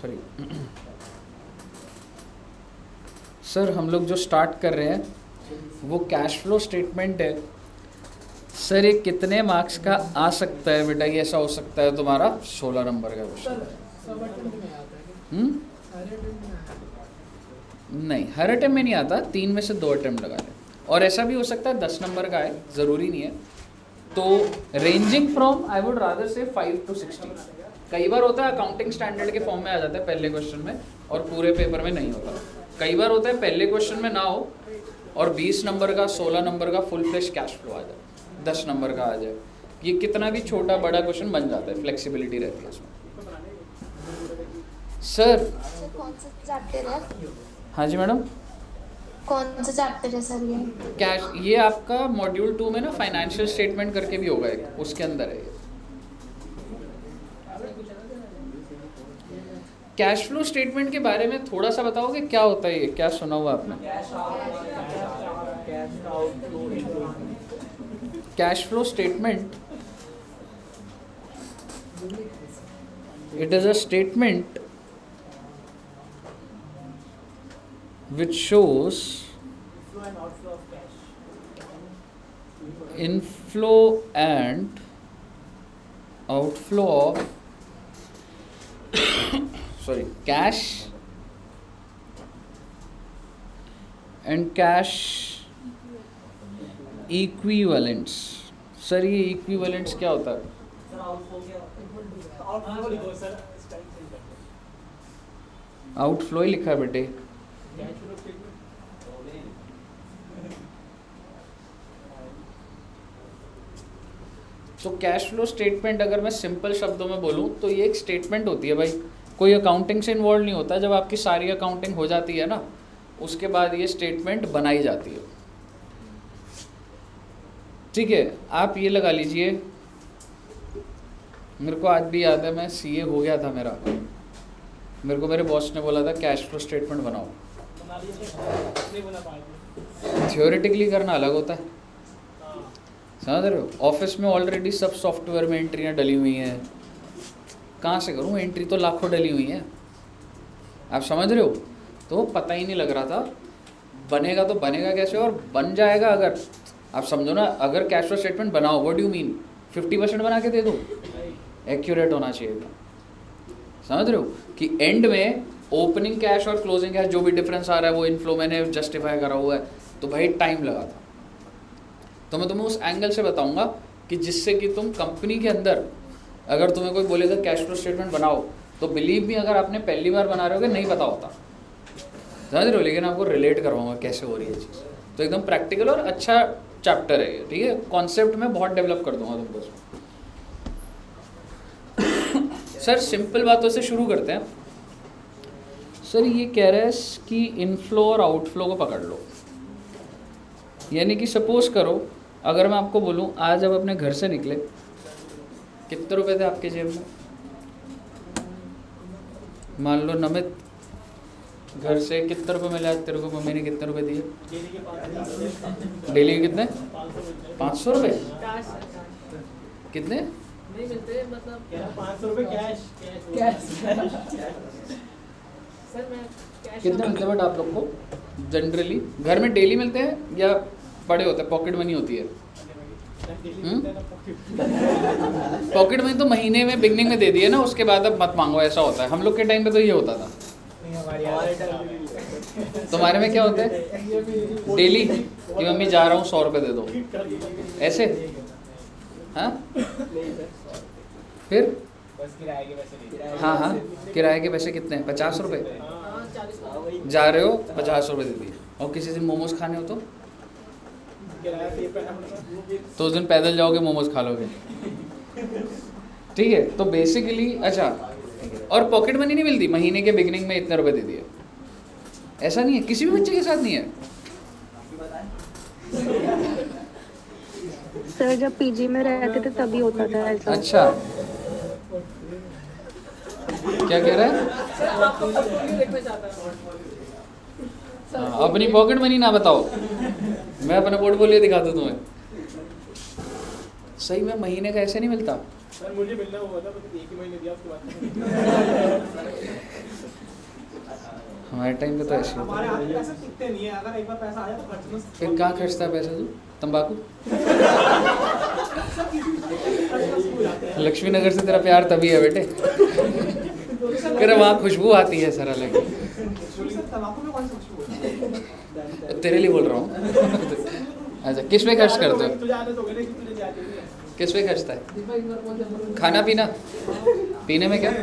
Sorry sir, हम लोग जो स्टार्ट कर रहे हैं वो कैश फ्लो स्टेटमेंट है। सर ये कितने मार्क्स का आ सकता है बेटा? ये ऐसा हो सकता है तुम्हारा 16 नंबर का क्वेश्चन। नहीं, हर अटेम्प्ट में नहीं आता, 3 में से 2 अटेम्प्ट लगा ले। और ऐसा भी हो सकता है 10 नंबर का है, ज़रूरी नहीं है। तो ranging from I would rather से 5 to 16। कई बार होता है अकाउंटिंग स्टैंडर्ड के फॉर्म में आ जाता है पहले क्वेश्चन में, और पूरे पेपर में नहीं होता। कई बार होता है पहले क्वेश्चन में ना हो और 20 नंबर का 16 नंबर का फुल फ्लैश कैश फ्लो आ जाए, 10 नंबर का आ जाए। ये कितना भी छोटा बड़ा क्वेश्चन बन जाता है, फ्लेक्सिबिलिटी रहती है इसमें। सर कौन सा चैप्टर है? हाँ जी मैडम, कौन सा चैप्टर है सर ये? कैश, ये आपका मॉड्यूल 2 में ना फाइनेंशियल स्टेटमेंट करके भी होगा एक, उसके अंदर है ये। कैश फ्लो स्टेटमेंट के बारे में थोड़ा सा बताओगे, क्या होता है ये? क्या सुना हुआ आपने? Cash flow statement, it is a statement which shows inflow and outflow of sorry cash and cash equivalents। Sir ये equivalents क्या होता है? आउटफ्लो ही लिखा है बेटे। तो कैश फ्लो स्टेटमेंट अगर मैं सिंपल शब्दों में बोलूं तो ये एक स्टेटमेंट होती है भाई, कोई अकाउंटिंग से इन्वॉल्व नहीं होता। जब आपकी सारी अकाउंटिंग हो जाती है ना, उसके बाद ये स्टेटमेंट बनाई जाती है। ठीक है, आप ये लगा लीजिए, मेरे को आज भी याद है, मैं सीए हो गया था मेरा, मेरे को मेरे बॉस ने बोला था कैश फ्लो स्टेटमेंट बनाओ। थ्योरेटिकली करना अलग होता है, समझ रहे हो? ऑफिस में ऑलरेडी सब सॉफ्टवेयर में एंट्रियाँ डली हुई हैं, कहाँ से करूँ? एंट्री तो लाखों डली हुई हैं, आप समझ रहे हो? तो पता ही नहीं लग रहा था बनेगा तो बनेगा कैसे, और बन जाएगा अगर आप समझो ना। अगर कैश फ्लो स्टेटमेंट बनाओ, व्हाट डू यू मीन? 50% बना के दे दो, एक्यूरेट होना चाहिए था। समझ रहे हो कि एंड में ओपनिंग कैश और क्लोजिंग कैश जो भी डिफरेंस आ रहा है वो इनफ्लो मैंने जस्टिफाई करा हुआ है, तो भाई टाइम लगा था। तो मैं तुम्हें उस एंगल से बताऊंगा कि जिससे कि तुम कंपनी के अंदर, अगर तुम्हें कोई बोलेगा कैश फ्लो स्टेटमेंट बनाओ, तो बिलीव मी, अगर आपने पहली बार बना रहे होगे नहीं पता होता, समझ रहे हो? लेकिन आपको रिलेट करवाऊंगा कैसे हो रही है चीज़। तो एकदम प्रैक्टिकल और अच्छा चैप्टर है ये, ठीक है? कॉन्सेप्ट में बहुत डेवलप कर दूंगा तुमको इसमें। सर सिंपल बातों से शुरू करते हैं। सर ये कह रहा है कि इनफ्लो और आउटफ्लो को पकड़ लो, यानी कि सपोज करो अगर मैं आपको बोलूं आज जब अपने घर से निकले कितने रुपए थे आपके जेब में? मान लो नमित, घर से कितने रुपए मिले आज तेरे को? मम्मी ने कितने रुपए दिए? डेली के कितने? 500 रुपये। कितने नहीं मिलते, मतलब 500 रुपये कैश। सर मैं कैश कितने मिलते हैं बट आप लोग को जनरली घर में? डेली मिलते हैं या बड़े होते हैं, पॉकेट मनी होती है? पॉकेट मनी तो महीने में बिगनिंग में दे दिए ना, उसके बाद अब मत मांगो, ऐसा होता है। हम लोग के टाइम पे तो ये होता था। तुम्हारे में क्या होता है? डेली कि मम्मी जा रहा हूँ 100 रुपये दे दो, ऐसे? हाँ फिर बस किराए के पैसे। हाँ हाँ, किराए के पैसे कितने हैं? 50 रुपये। 40 जा रहे हो 50 रुपये दे दिए, और किसी दिन मोमोज खाने हो तो उस दिन पैदल जाओगे, मोमोज खा लोगे, ठीक है? तो बेसिकली अच्छा, और पॉकेट मनी नहीं मिलती महीने के बिगनिंग में इतने रुपए दे दिए, ऐसा नहीं है, किसी भी बच्चे के साथ नहीं है। सर जब पीजी में रहते थे तभी होता था ऐसा। अच्छा, क्या कह रहा है? देखना चाहता हूँ। हाँ, अपनी पॉकेट मनी ना बताओ, मैं अपना पोर्टफोलियो दिखा दूँ तुम्हें। सही में महीने का ऐसे नहीं मिलता, सर मुझे मिलना हुआ था बस 1 ही महीने दिया उसके बाद हमारे टाइम पे तो ऐसे ही हमारे होता हाथ में पैसे टिकते नहीं है, अगर एक बार पैसा आ जाए तो खर्चना। फिर कहाँ खर्चता है पैसा तू? तंबाकू? लक्ष्मी नगर से तेरा प्यार तभी है बेटे, तेरा वहाँ खुशबू आती है सर अलग। तंबाकू में कौन सा खुशबू है? तेरे लिए बोल रहा हूँ। अच्छा, किस पे खर्च करते हो? तुझे आदत हो गई ना कि तुझे जाती है। किस पे खर्चता है? खाना पीना? पीने में क्या? सर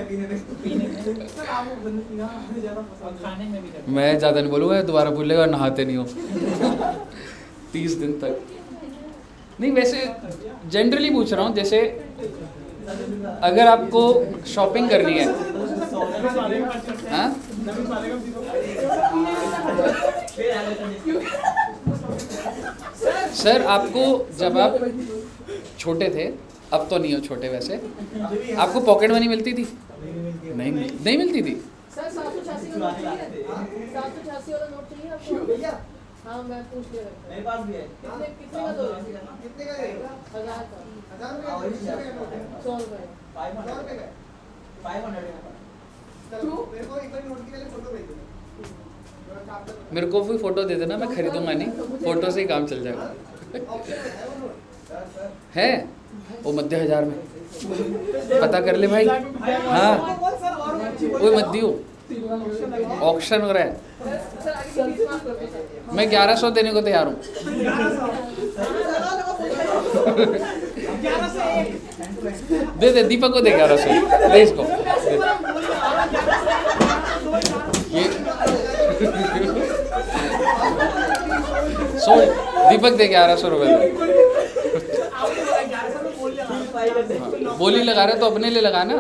आपको गंदगी पीना ज़्यादा पसंद है। खाने में भी करते मैं ज़्यादा नहीं बोलूँगा, दोबारा भूलेगा और नहाते नहीं हो 30 दिन तक। नहीं वैसे जनरली पूछ रहा हूँ, जैसे अगर आपको शॉपिंग करनी है, हाँ सर आपको जब आप छोटे थे, अब तो नहीं हो छोटे वैसे, आपको पॉकेट मनी मिलती थी? नहीं मिलती थी। सर 786 का नोट चाहिए? 786 वाला नोट चाहिए आपको? हाँ मैं पूछ लिया था। मेरे पास भी है। कितने का दो? कितने का देगा? 1000 का। 1000 रुपए 100 रुपए। 500 रुपए का 500 चलो मेरे को एक बार नोट की पहले फोटो भेज दो। मेरे को भी फोटो दे देना, मैं खरीदूंगा नहीं, फोटो से ही काम चल जाएगा। है वो मध्य 1000 में, पता कर ले भाई। हाँ वो मत दियो, ऑक्शन हो रहा है। सर आगे की फीस माफ कर दो सर। मैं 1100 देने को तैयार हूँ। दे दीपक को दे 1100, दे इसको ये सोच, दीपक दे 1100 रुपये दे। हाँ, बोली लगा रहे तो अपने लिए लगाना है।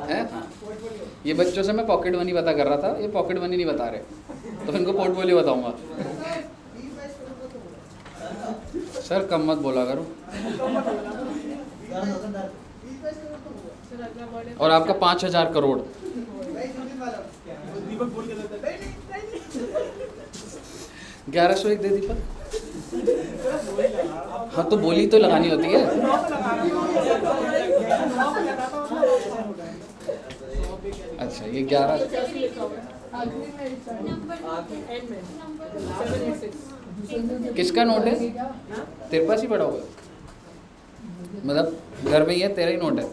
हाँ ये बच्चों से मैं पॉकेट मनी पता कर रहा था, ये पॉकेट मनी नहीं बता रहे, तो इनको पोर्टफोलियो बताऊंगा। सर कम मत बोला करो। और आपका 5000 करोड़। दीपक बोल के देता है 1100 एक दे दीपक। हाँ तो बोली तो लगानी होती है। अच्छा ये 11 किसका नोट है? तेरे पास ही पड़ा हुआ है, मतलब घर में ही है, तेरा ही नोट है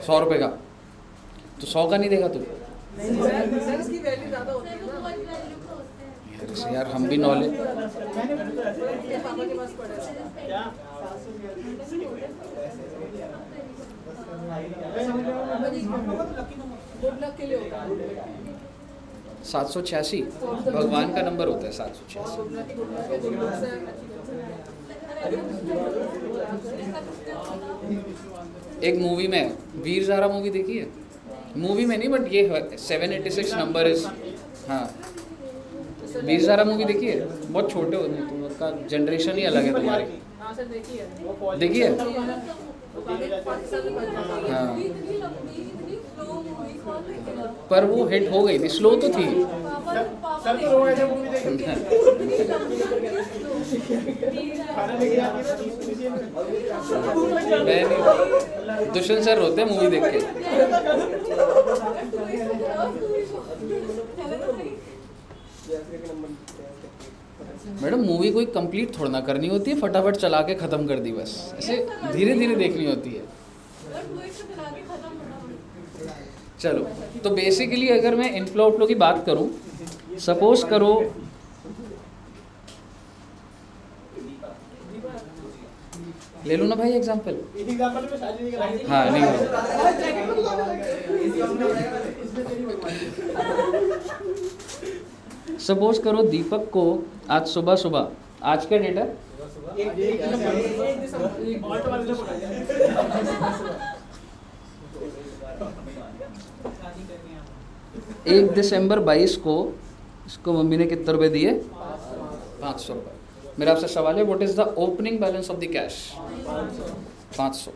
100 रुपए का, तो 100 का नहीं देगा तू? सर इसकी वैल्यू ज़्यादा होती है ना। यार हम भी नॉलेज। पापा के पास पड़ा है। क्या गुड लक के लिए होता है। 786 भगवान का नंबर होता है 786। एक मूवी में वीर ज़ारा मूवी देखी है? मूवी में नहीं बट ये 786 नंबर इज। हाँ वीर ज़ारा मूवी देखी है? बहुत छोटे हो तुम लोग का जनरेशन ही अलग है तुम्हारी। हाँ सर देखिए। देखी है? हाँ पर वो हिट हो गई थी, स्लो तो थी। सर तो रोए थे मूवी देख के खाना लेके आती है मैं नहीं, दुष्यंत सर रोते हैं मूवी देख के। मैडम मूवी कोई कंप्लीट थोड़ा ना करनी होती है, फटाफट चला के ख़त्म कर दी बस, ऐसे धीरे धीरे देखनी होती है। चलो तो बेसिकली अगर मैं इनफ्लो आउटफ्लो की बात करूं, सपोज करो ले लो ना भाई एग्जांपल। एग्जांपल में शादी नहीं कराई। हाँ नहीं सपोज करो दीपक को आज सुबह सुबह, आज का डेट है 1 दिसंबर 22 को इसको मम्मी ने कितने रुपए दिए? 500 रुपये। मेरा आपसे सवाल है, what is the opening balance of the cash? 500।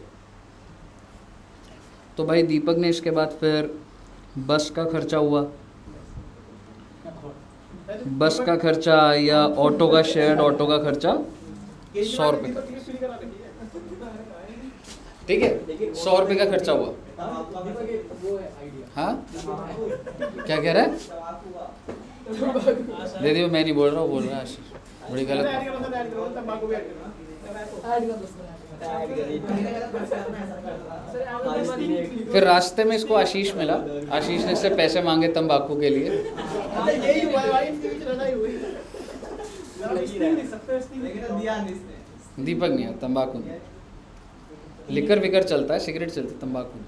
तो भाई दीपक ने इसके बाद फिर बस का खर्चा हुआ, बस का खर्चा या ऑटो का शेयर्ड ऑटो का खर्चा 100 रुपये का, ठीक है, 100 रुपये का खर्चा हुआ। हाँ क्या कह रहा है? दे दियो, मैं नहीं बोल रहा हूँ, बोल रहा है आशीष, बड़ी गलत बात। फिर रास्ते में इसको आशीष मिला, आशीष ने इससे पैसे मांगे तंबाकू के लिए। दीपक नहीं है, तंबाकू नहीं, लिकर विकर चलता है, सिगरेट चलती, तंबाकू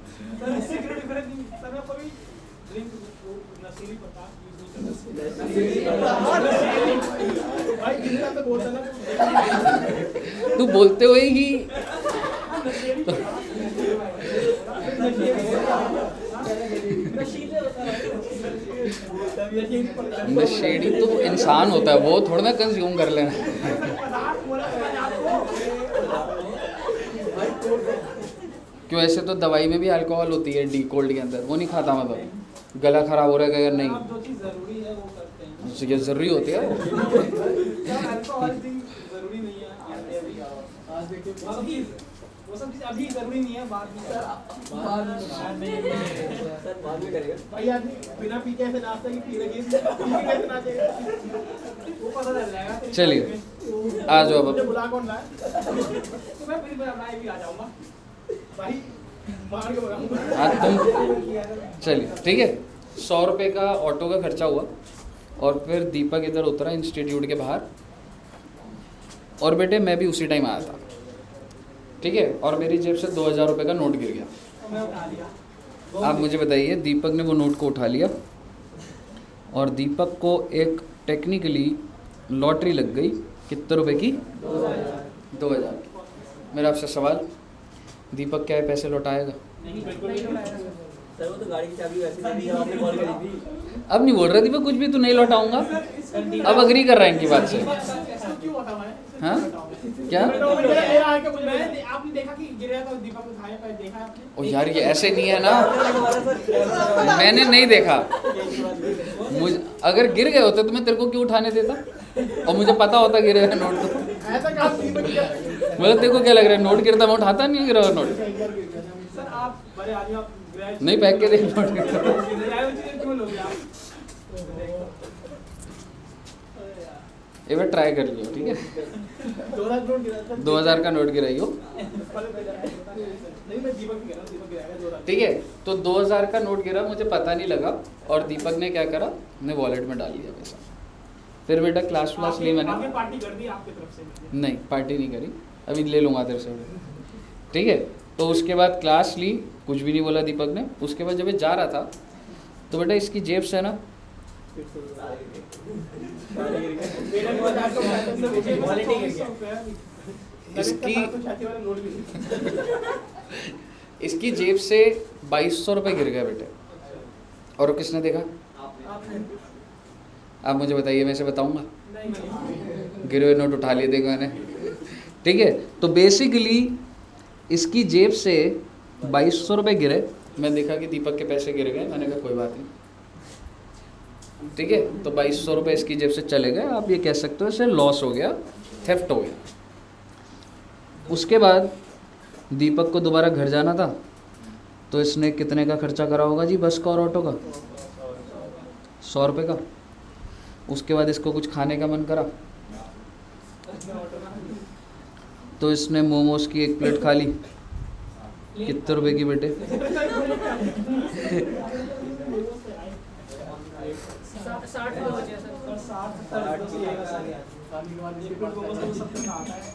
तू बोलते हुए ही नशेड़ी तो इंसान होता है, वो थोड़ा ना कंज्यूम कर लेना। क्यों, ऐसे तो दवाई में भी अल्कोहल होती है, डी कोल्ड के अंदर, वो नहीं खाता मैं भाई, गला खराब हो रहा है अगर नहीं, ये जरूरी होती है वो सब चीज अभी जरूरी नहीं है, बाद में भाई आदमी बिना पी के ऐसे नाचता कि पी लगी कैसे नाचेगा, वो पता चल जाएगा। चलिए आ जाओ अब, बुला कौन रहा है, तो मैं फिर मैं भी आ जाऊंगा भाई, मार के भगाऊंगा। हाँ तुम चलिए, ठीक है। 100 रुपये का ऑटो का खर्चा हुआ, और फिर दीपक इधर उतरा इंस्टीट्यूट के बाहर, और बेटे मैं भी उसी टाइम आया था, ठीक है, और मेरी जेब से 2000 रुपये का नोट गिर गया। आप मुझे बताइए, दीपक ने वो नोट को उठा लिया, और दीपक को एक टेक्निकली लॉटरी लग गई, कितने रुपए की? 2000। मेरा आपसे सवाल, दीपक क्या है पैसे लौटाएगा? सर वो तो गाड़ी की चाबी वैसे दे दी जब आपने कॉल करी थी। अब नहीं बोल रहा दीपक कुछ भी, तू नहीं लौटाऊंगा, अब अग्री कर रहा है इनकी बात से। हाँ क्या? आपने देखा कि गिरा था, दीपक उठाया, पर देखा आपने? ओ यार ये ऐसे नहीं है ना, मैंने नहीं देखा, मुझे अगर गिर गए होते तो मैं तेरे को क्यों उठाने देता, और मुझे पता होता गिरे है नोट तो। ऐसा काम दीपक किया। मतलब तेरे को क्या लग रहा है, नोट गिरता मैं उठाता नहीं, गिरा हुआ नोट? सर आप बड़े आदमी, आप नहीं पैक के देख नोट गिरता। क्यों लोगे आप? एक बार ट्राई कर लियो, ठीक है, 2000 का नोट गिराइयो, ठीक है। तो 2000 का नोट गिरा, मुझे पता नहीं लगा, और दीपक ने क्या करा, ने वॉलेट में डाल दिया पैसा। फिर बेटा क्लास व्लास ली मैंने, पार्टी कर दी आपकी तरफ से? नहीं पार्टी नहीं करी, अभी ले लूँगा तेरे से, ठीक है। तो उसके बाद क्लास ली, कुछ भी नहीं बोला दीपक ने। उसके बाद जब ये जा रहा था तो बेटा इसकी जेब से ना इसकी जेब से 2200 रुपये गिर गए बेटे, और किसने देखा? आप मुझे बताइए, मैं इसे बताऊंगा? गिरे हुए नोट उठा लिए देखो मैंने, ठीक है। तो बेसिकली इसकी जेब से 2200 रुपये गिरे, मैं देखा कि दीपक के पैसे गिर गए, मैंने कहा कोई बात नहीं, ठीक है। तो 2200 रुपये इसकी जेब से चले गए, आप ये कह सकते हो इसे लॉस हो गया, थेफ्ट हो गया। उसके बाद दीपक को दोबारा घर जाना था, तो इसने कितने का खर्चा करा होगा जी, बस का और ऑटो का? 100 रुपये का। उसके बाद इसको कुछ खाने का मन करा, तो इसने मोमोज की एक प्लेट खा ली, कितने रुपए की बेटे? 60।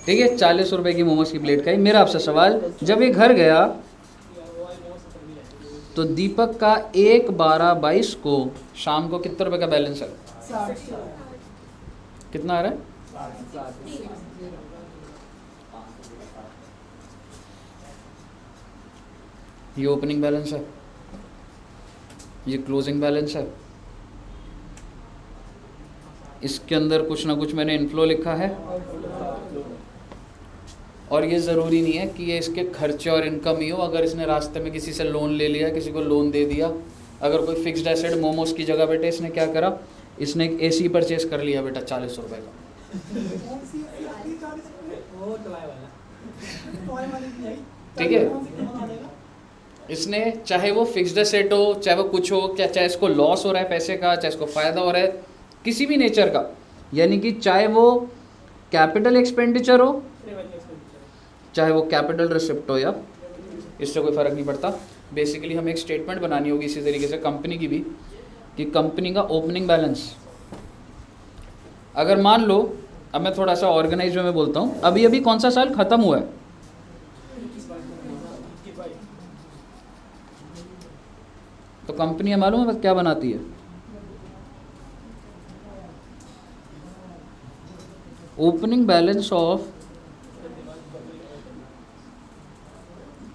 ठीक है, 40 रुपए की मोमोज की प्लेट खाई। मेरा आपसे सवाल, जब ये घर गया तो दीपक का 1/12/22 को शाम को कितने रुपए का बैलेंस है? कितना आ रहा है? ये ओपनिंग बैलेंस है, ये क्लोजिंग बैलेंस है, इसके अंदर कुछ ना कुछ मैंने इनफ्लो लिखा है, और ये ज़रूरी नहीं है कि ये इसके खर्चे और इनकम ही हो। अगर इसने रास्ते में किसी से लोन ले लिया, किसी को लोन दे दिया, अगर कोई फिक्स्ड एसेट मोमोज की जगह बेटे इसने क्या करा, इसने एक AC परचेज कर लिया बेटा 40 रुपए का, ठीक है, इसने चाहे वो फिक्स्ड एसेट हो, चाहे वो कुछ हो, क्या चाहे इसको लॉस हो रहा है पैसे का, चाहे इसको फ़ायदा हो रहा है किसी भी नेचर का, यानी कि चाहे वो कैपिटल एक्सपेंडिचर हो, चाहे वो कैपिटल रिसिप्ट हो, या इससे कोई फ़र्क नहीं पड़ता। बेसिकली हमें एक स्टेटमेंट बनानी होगी इसी तरीके से कंपनी की भी, कि कंपनी का ओपनिंग बैलेंस, अगर मान लो, अब मैं थोड़ा सा ऑर्गेनाइज में बोलता हूँ, अभी अभी कौन सा साल ख़त्म हुआ है, तो कंपनी मालूम है क्या बनाती है, opening balance of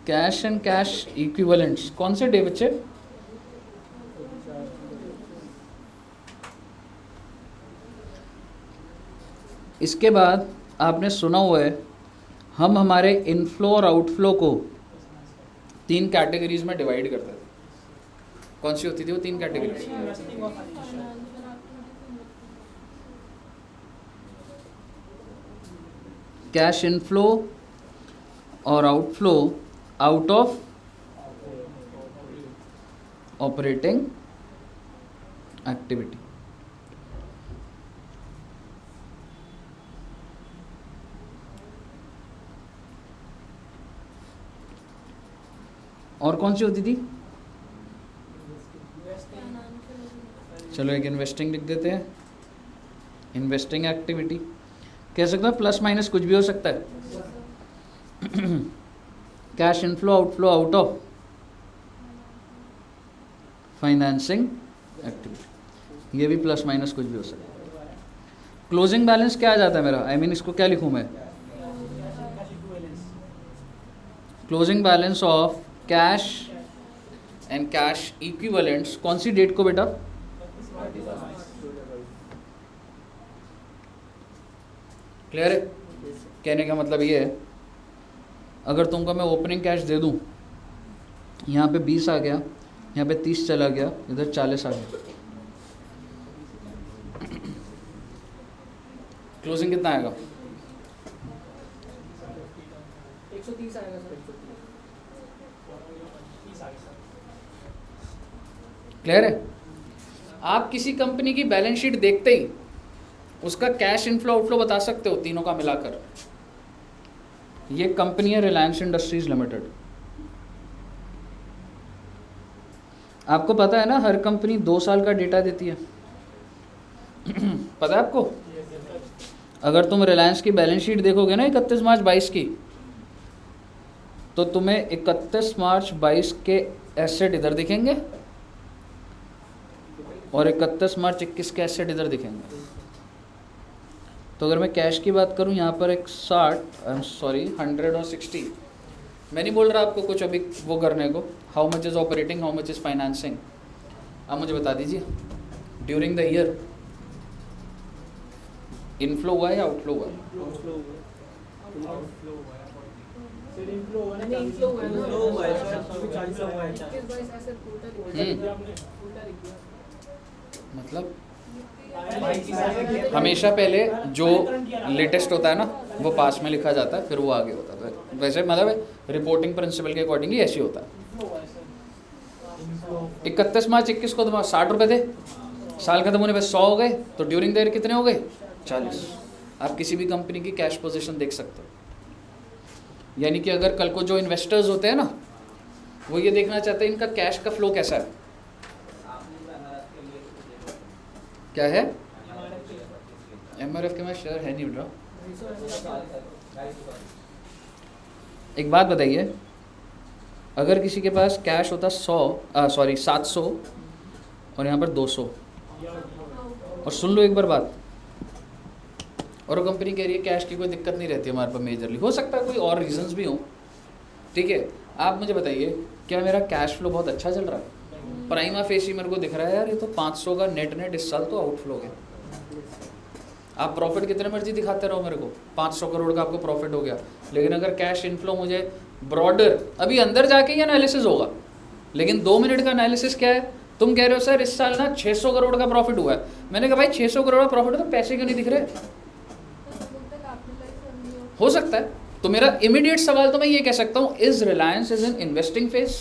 cash and cash equivalents. कौन से डे बच्चे? इसके बाद आपने सुना हुआ है हम हमारे इनफ्लो और आउटफ्लो को 3 कैटेगरीज में डिवाइड करते थे। कौन सी होती थी वो 3 कैटेगरीज? कैश इनफ्लो और outflow out of operating activity. और कौन सी होती थी? चलो एक इन्वेस्टिंग लिख देते हैं, इन्वेस्टिंग एक्टिविटी। कह सकते हैं प्लस माइनस कुछ भी हो सकता है। Cash inflow outflow out of financing activity, ये भी प्लस माइनस कुछ भी हो सकता है। क्लोजिंग बैलेंस क्या आ जाता है मेरा? आई मीन इसको क्या लिखूं मैं? Closing balance of cash and cash equivalents. कौन सी डेट को बेटा? क्लियर है? कहने का मतलब ये है, अगर तुमको मैं ओपनिंग कैश दे दूं, यहाँ पे 20 आ गया, यहाँ पे 30 चला गया, इधर 40 आ गया, क्लोजिंग कितना आएगा? 130 आएगा सर। क्लियर है? आप किसी कंपनी की बैलेंस शीट देखते ही उसका कैश इनफ्लो आउटफ्लो बता सकते हो, तीनों का मिलाकर। ये कंपनी है रिलायंस इंडस्ट्रीज लिमिटेड। आपको पता है ना हर कंपनी 2 साल का डेटा देती है। पता है आपको? अगर तुम रिलायंस की बैलेंस शीट देखोगे ना 31 मार्च 22 की, तो तुम्हें 31 मार्च 22 के एसेट इधर दिखेंगे और 31 मार्च 21 के एसेट इधर दिखेंगे। तो अगर मैं कैश की बात करूं, यहाँ पर एक 100 और 60। मैं नहीं बोल रहा आपको कुछ अभी वो करने को, how much is operating, how much is financing. आप मुझे बता दीजिए ड्यूरिंग द ईयर इनफ्लो हुआ है या आउटफ्लो हुआ है? मैंने इनफ्लो हुआ है ना, इनफ्लो हुआ है सर, अभी 40 हुआ है। 21 ऐसे उल्टा लिखा। मतलब हमेशा पहले जो लेटेस्ट होता है ना वो पास में लिखा जाता है, फिर वो आगे होता है। वैसे मतलब रिपोर्टिंग प्रिंसिपल के अकॉर्डिंगली ऐसे होता है। 31 मार्च 21 को तुम्हारे 60 रुपये थे, साल खत्म होने पे 100 हो गए, तो ड्यूरिंग द ईयर कितने हो गए? 40। आप किसी भी कंपनी की कैश पोजीशन देख सकते हो। यानी कि अगर कल को जो इन्वेस्टर्स होते हैं ना, वो ये देखना चाहते हैं इनका कैश का फ्लो कैसा है। क्या है? MRF के मैं शेयर है नहीं बेटा। एक बात बताइए, अगर किसी के पास कैश होता 700 और यहाँ पर 200, और सुन लो एक बार बात, और वो कंपनी कह रही है कैश की कोई दिक्कत नहीं रहती हमारे पास मेजरली, हो सकता है कोई और रीजंस भी हो, ठीक है। आप मुझे बताइए क्या मेरा कैश फ्लो बहुत अच्छा चल रहा है? प्राइमा फेसी मेरे को दिख रहा है यार ये तो 500 का नेट इस साल तो आउटफ्लो है। आप प्रॉफिट कितने मर्जी दिखाते रहो मेरे को, 500 करोड़ का आपको प्रॉफिट हो गया, लेकिन अगर कैश इनफ्लो मुझे ब्रॉडर, अभी अंदर जाके ही एनालिसिस होगा, लेकिन 2 मिनट का एनालिसिस क्या है? तुम कह रहे हो सर इस साल ना 600 करोड़ का प्रॉफिट हुआ है। मैंने कहा भाई 600 करोड़ का प्रॉफिट है तो पैसे क्यों नहीं दिख रहे? हो सकता है तो मेरा इमीडिएट सवाल तो मैं ये कह सकता हूँ, is Reliance is in investing phase?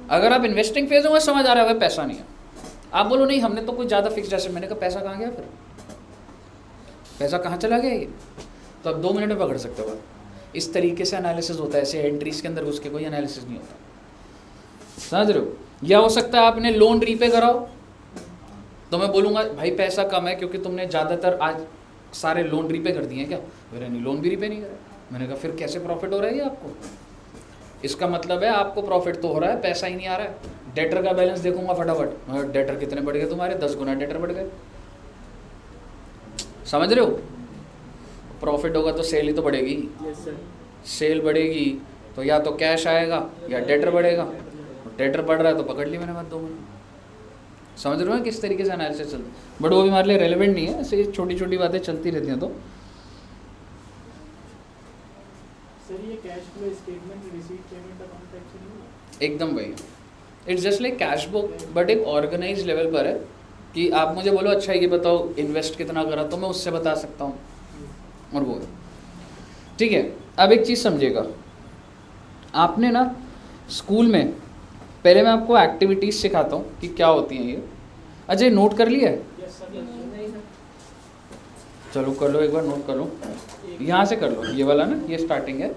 अगर आप इन्वेस्टिंग फेज में समझ आ रहा है पैसा नहीं है, आप बोलो नहीं हमने तो कुछ ज़्यादा फिक्स एसेट, मैंने कहा पैसा कहाँ गया फिर, पैसा कहाँ चला गया ये, तो आप 2 मिनट में पकड़ सकते हो। इस तरीके से एनालिसिस होता है, ऐसे एंट्रीज के अंदर घुस के कोई एनालिसिस नहीं होता, समझ रहे हो। या हो सकता है आपने लोन रीपे कराओ, तो मैं बोलूँगा भाई पैसा कम है क्योंकि तुमने ज़्यादातर आज सारे लोन रीपे कर दिए हैं क्या, मेरा नहीं लोन भी रीपे नहीं करा। मैंने कहा फिर कैसे प्रॉफिट हो रहा है ये आपको, इसका मतलब है आपको प्रॉफिट तो हो रहा है, पैसा ही नहीं आ रहा है। डेटर का बैलेंस देखूंगा फटाफट, डेटर कितने बढ़ गए तुम्हारे, 10 गुना डेटर बढ़ गए, समझ रहे हो। प्रॉफिट होगा तो सेल ही तो बढ़ेगी, सेल बढ़ेगी तो या तो कैश आएगा या डेटर बढ़ेगा, डेटर बढ़ रहा है तो पकड़ ली मैंने बात 2 मिनट। समझ रहे हो किस तरीके से एनालिसिस चलता है, बट वो भी हमारे लिए रेलेवेंट नहीं है, ऐसे छोटी छोटी बातें चलती रहती हैं। तो सर ये cash flow statement receipt payment account actually एकदम भाई it's just like cash book, but एक ऑर्गेनाइज लेवल पर है कि आप मुझे बोलो अच्छा ये बताओ इन्वेस्ट कितना करा, तो मैं उससे बता सकता हूँ, और वो है ठीक है। अब एक चीज़ समझिएगा, आपने ना स्कूल में पहले मैं आपको एक्टिविटीज़ सिखाता हूँ कि क्या होती हैं ये। अजय नोट कर लिया है? चलो कर लो, एक बार नोट कर लो, यहाँ से कर लो, ये वाला ना ये स्टार्टिंग है।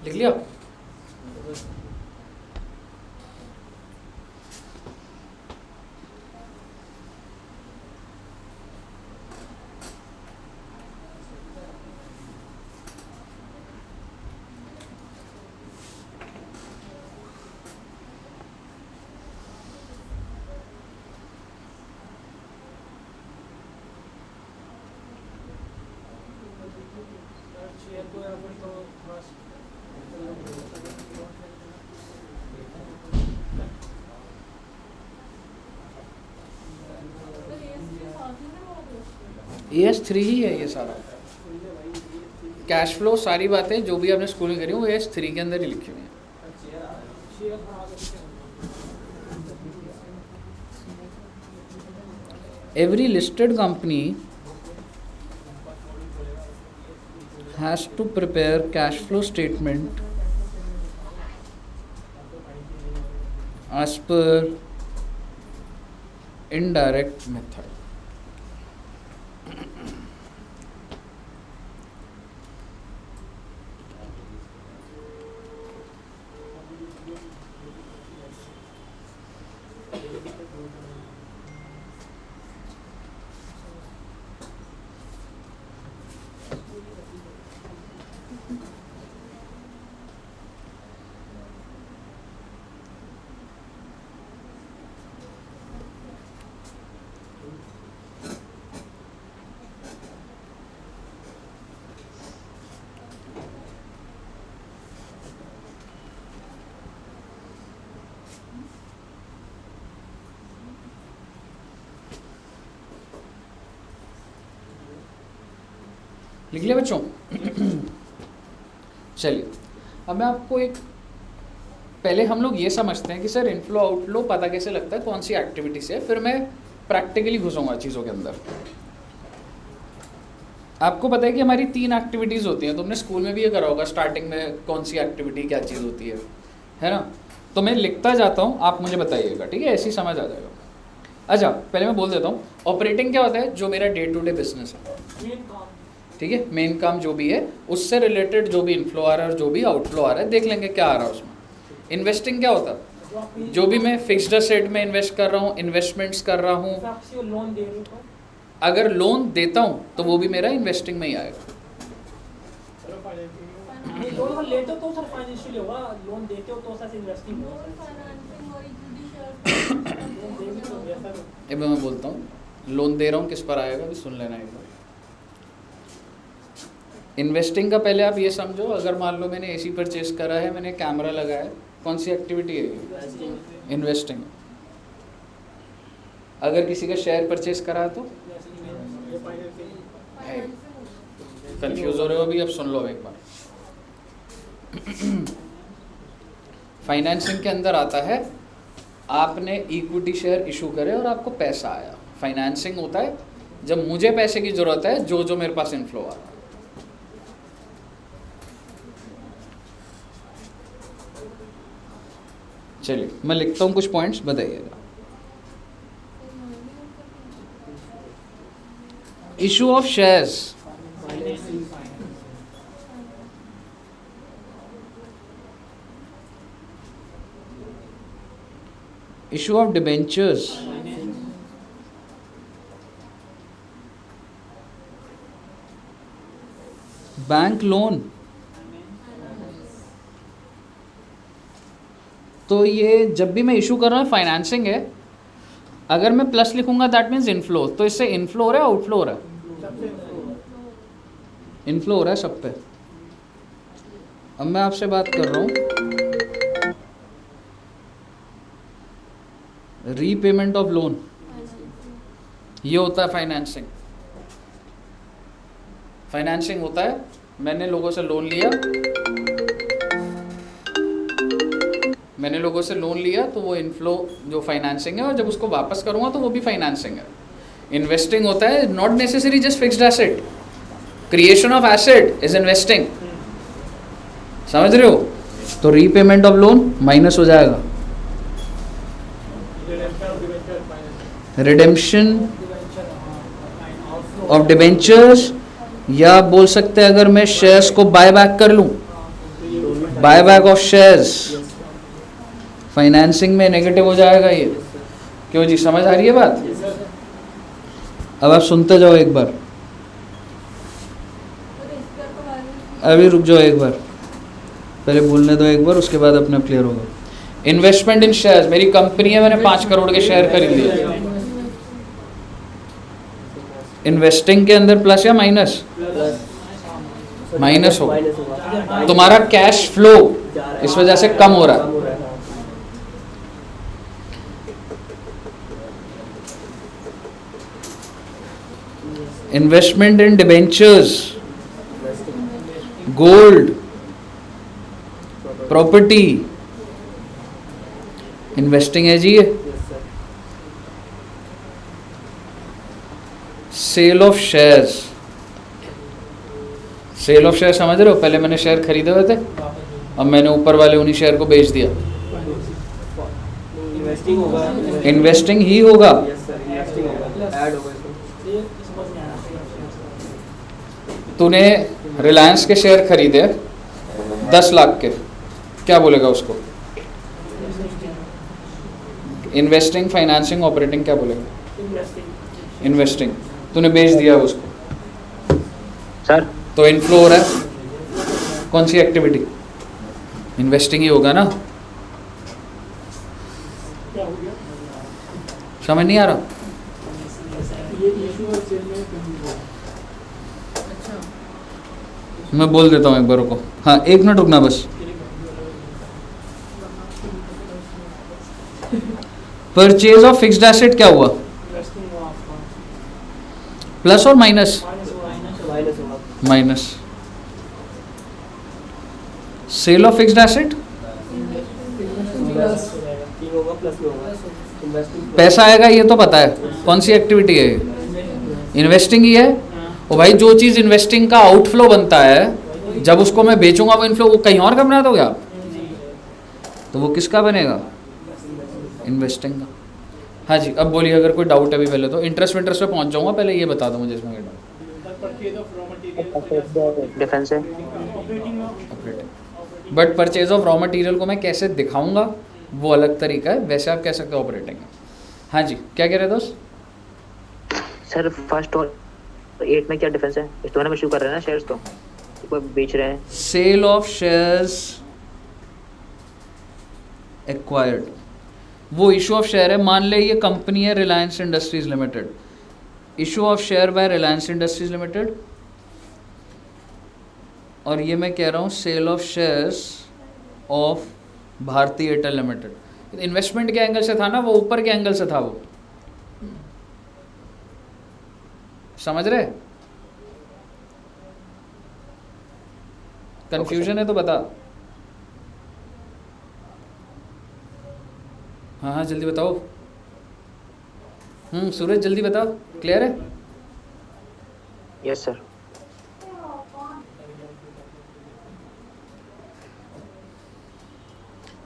लिख लिया? AS3 ही है ये सारा कैश फ्लो, सारी बातें जो भी आपने स्कूल में करी वो AS3 के अंदर ही लिखी हुई हैं। Every listed company has to prepare cash flow statement as per indirect method. लिख लिया बच्चों? चलिए अब मैं आपको एक, पहले हम लोग ये समझते हैं कि सर इनफ्लो आउटफ्लो पता कैसे लगता है, कौन सी एक्टिविटी से, फिर मैं प्रैक्टिकली घुसूंगा चीज़ों के अंदर। आपको पता है कि हमारी 3 एक्टिविटीज़ होती हैं, तुमने स्कूल में भी ये करा होगा, स्टार्टिंग में कौन सी एक्टिविटी क्या चीज़ होती है ना? तो मैं लिखता जाता हूँ, आप मुझे बताइएगा, ठीक है? ऐसी समझ आ जाएगा। अच्छा पहले मैं बोल देता हूँ, ऑपरेटिंग क्या होता है? जो मेरा डे टू डे बिजनेस है, ठीक है, मेन काम जो भी है, उससे रिलेटेड जो भी इनफ्लो आ रहा है और जो भी आउटफ्लो आ रहा है, देख लेंगे क्या आ रहा है उसमें। इन्वेस्टिंग क्या होता है? जो भी मैं फिक्स्ड एसेट में इन्वेस्ट कर रहा हूँ, इन्वेस्टमेंट्स कर रहा हूँ, लोन दे रहे हो अगर लोन देता हूँ तो वो भी मेरा इन्वेस्टिंग में ही आएगा। लोन लेते हो तो सर फाइनेंशियल होगा, लोन देते हो तो सर इन्वेस्टिंग होगा। अब मैं बोलता हूँ, लोन दे रहा हूँ किस पर आएगा भी सुन लेना एक बार। इन्वेस्टिंग का पहले आप ये समझो, अगर मान लो मैंने एसी परचेज करा है, मैंने कैमरा लगाया है, कौन सी एक्टिविटी है ये? इन्वेस्टिंग। अगर किसी का शेयर परचेज करा है तो कंफ्यूज हो रहे हो अभी, अब सुन लो एक बार। फाइनेंसिंग के अंदर आता है, आपने इक्विटी शेयर इशू करे और आपको पैसा आया। फाइनेंसिंग होता है जब मुझे पैसे की जरूरत है, जो जो मेरे पास इनफ्लो आ रहा है। चलिए मैं लिखता हूँ कुछ पॉइंट्स, बताइएगा। Issue of shares, issue of debentures, bank loan. तो ये जब भी मैं इशू कर रहा हूँ फाइनेंसिंग है, अगर मैं प्लस लिखूंगा दैट मीन्स इनफ्लो, तो इससे इनफ्लो हो रहा है आउटफ्लो हो रहा है? इनफ्लो हो रहा है सब पे। अब मैं आपसे बात कर रहा हूँ रीपेमेंट ऑफ लोन, ये होता है फाइनेंसिंग। फाइनेंसिंग होता है मैंने लोगों से लोन लिया, मैंने लोगों से लोन लिया तो वो इनफ्लो जो फाइनेंसिंग है, और जब उसको वापस करूँगा तो वो भी फाइनेंसिंग है। इन्वेस्टिंग होता है not necessary just fixed asset, creation of asset is investing, समझ रहे हो? तो रीपेमेंट ऑफ लोन माइनस हो जाएगा, रिडेम्पशन ऑफ डिबेंचर्स, या बोल सकते हैं अगर मैं शेयर्स को बाय बैक कर लूं, buy back of shares, financing में नेगेटिव हो जाएगा ये। क्यों जी, समझ आ रही है बात? अब आप सुनते जाओ एक बार, अभी रुक जाओ एक बार, पहले बोलने दो एक बार, उसके बाद अपने क्लियर होगा। इन्वेस्टमेंट इन शेयर्स, मेरी कंपनी है, मैंने 5 करोड़ के शेयर खरीद लिए। इन्वेस्टिंग के अंदर प्लस या माइनस? माइनस हो, तुम्हारा कैश फ्लो इस वजह से कम हो रहा है। Investment in debentures, gold, property, investing है जी ये। Sale of shares, sale of share समझ रहे हो? पहले मैंने शेयर खरीदे हुए थे, अब मैंने ऊपर वाले उन्हीं शेयर को बेच दिया, इन्वेस्टिंग होगा, इन्वेस्टिंग ही होगा। इन्वेस्टिंग होगा, ऐड होगा। तूने रिलायंस के शेयर खरीदे 10 लाख के, क्या बोलेगा उसको? इन्वेस्टिंग, फाइनेंसिंग, ऑपरेटिंग, क्या बोलेगा? इन्वेस्टिंग। तूने बेच दिया उसको सर, तो इनफ्लो हो रहा है, कौन सी एक्टिविटी? इन्वेस्टिंग ही होगा ना। समझ नहीं आ रहा? मैं बोल देता हूँ एक बार, रुको, हाँ 1 मिनट रुकना बस। परचेज ऑफ फिक्स्ड एसेट क्या हुआ? प्लस और माइनस? माइनस होगा। Minus. Sale of fixed asset plus तीन होगा, प्लस में होगा इन्वेस्टिंग। पैसा आएगा ये तो पता है, कौन सी एक्टिविटी है? इन्वेस्टिंग ही है। और भाई जो चीज़ इन्वेस्टिंग का आउटफ्लो बनता है, जब उसको मैं बेचूंगा वो इनफ्लो वो कहीं और का बना दोगे आप, तो वो किसका बनेगा? इन्वेस्टिंग का। हाँ जी, अब बोलिए अगर कोई डाउट है अभी। पहले तो इंटरेस्ट विंटरेस्ट पे पहुंच जाऊंगा, पहले ये बता दो मुझे इसमें क्या डिफेंस है। Operating. But purchase of raw material को मैं कैसे दिखाऊंगा वो अलग तरीका है, वैसे आप कह सकते हो ऑपरेटिंग। हाँ जी, क्या कह रहे दोस्त? सर फर्स्ट और 8 में क्या डिफरेंस है? इस दोनों में इशू कर रहे हैं ना शेयर्स, तो कोई बेच रहे हैं। सेल ऑफ शेयर्स एक्वायर्ड, वो इशू ऑफ शेयर है। मान ले ये कंपनी है Reliance industries limited, issue of share by Reliance industries limited, और ये मैं कह रहा हूँ sale of shares of Bharti Airtel limited. Investment के एंगल से था ना, वो ऊपर के एंगल से था। वो समझ रहे? कंफ्यूजन है तो बता। हाँ हाँ जल्दी बताओ। सूरज जल्दी बताओ, क्लियर है? Yes sir.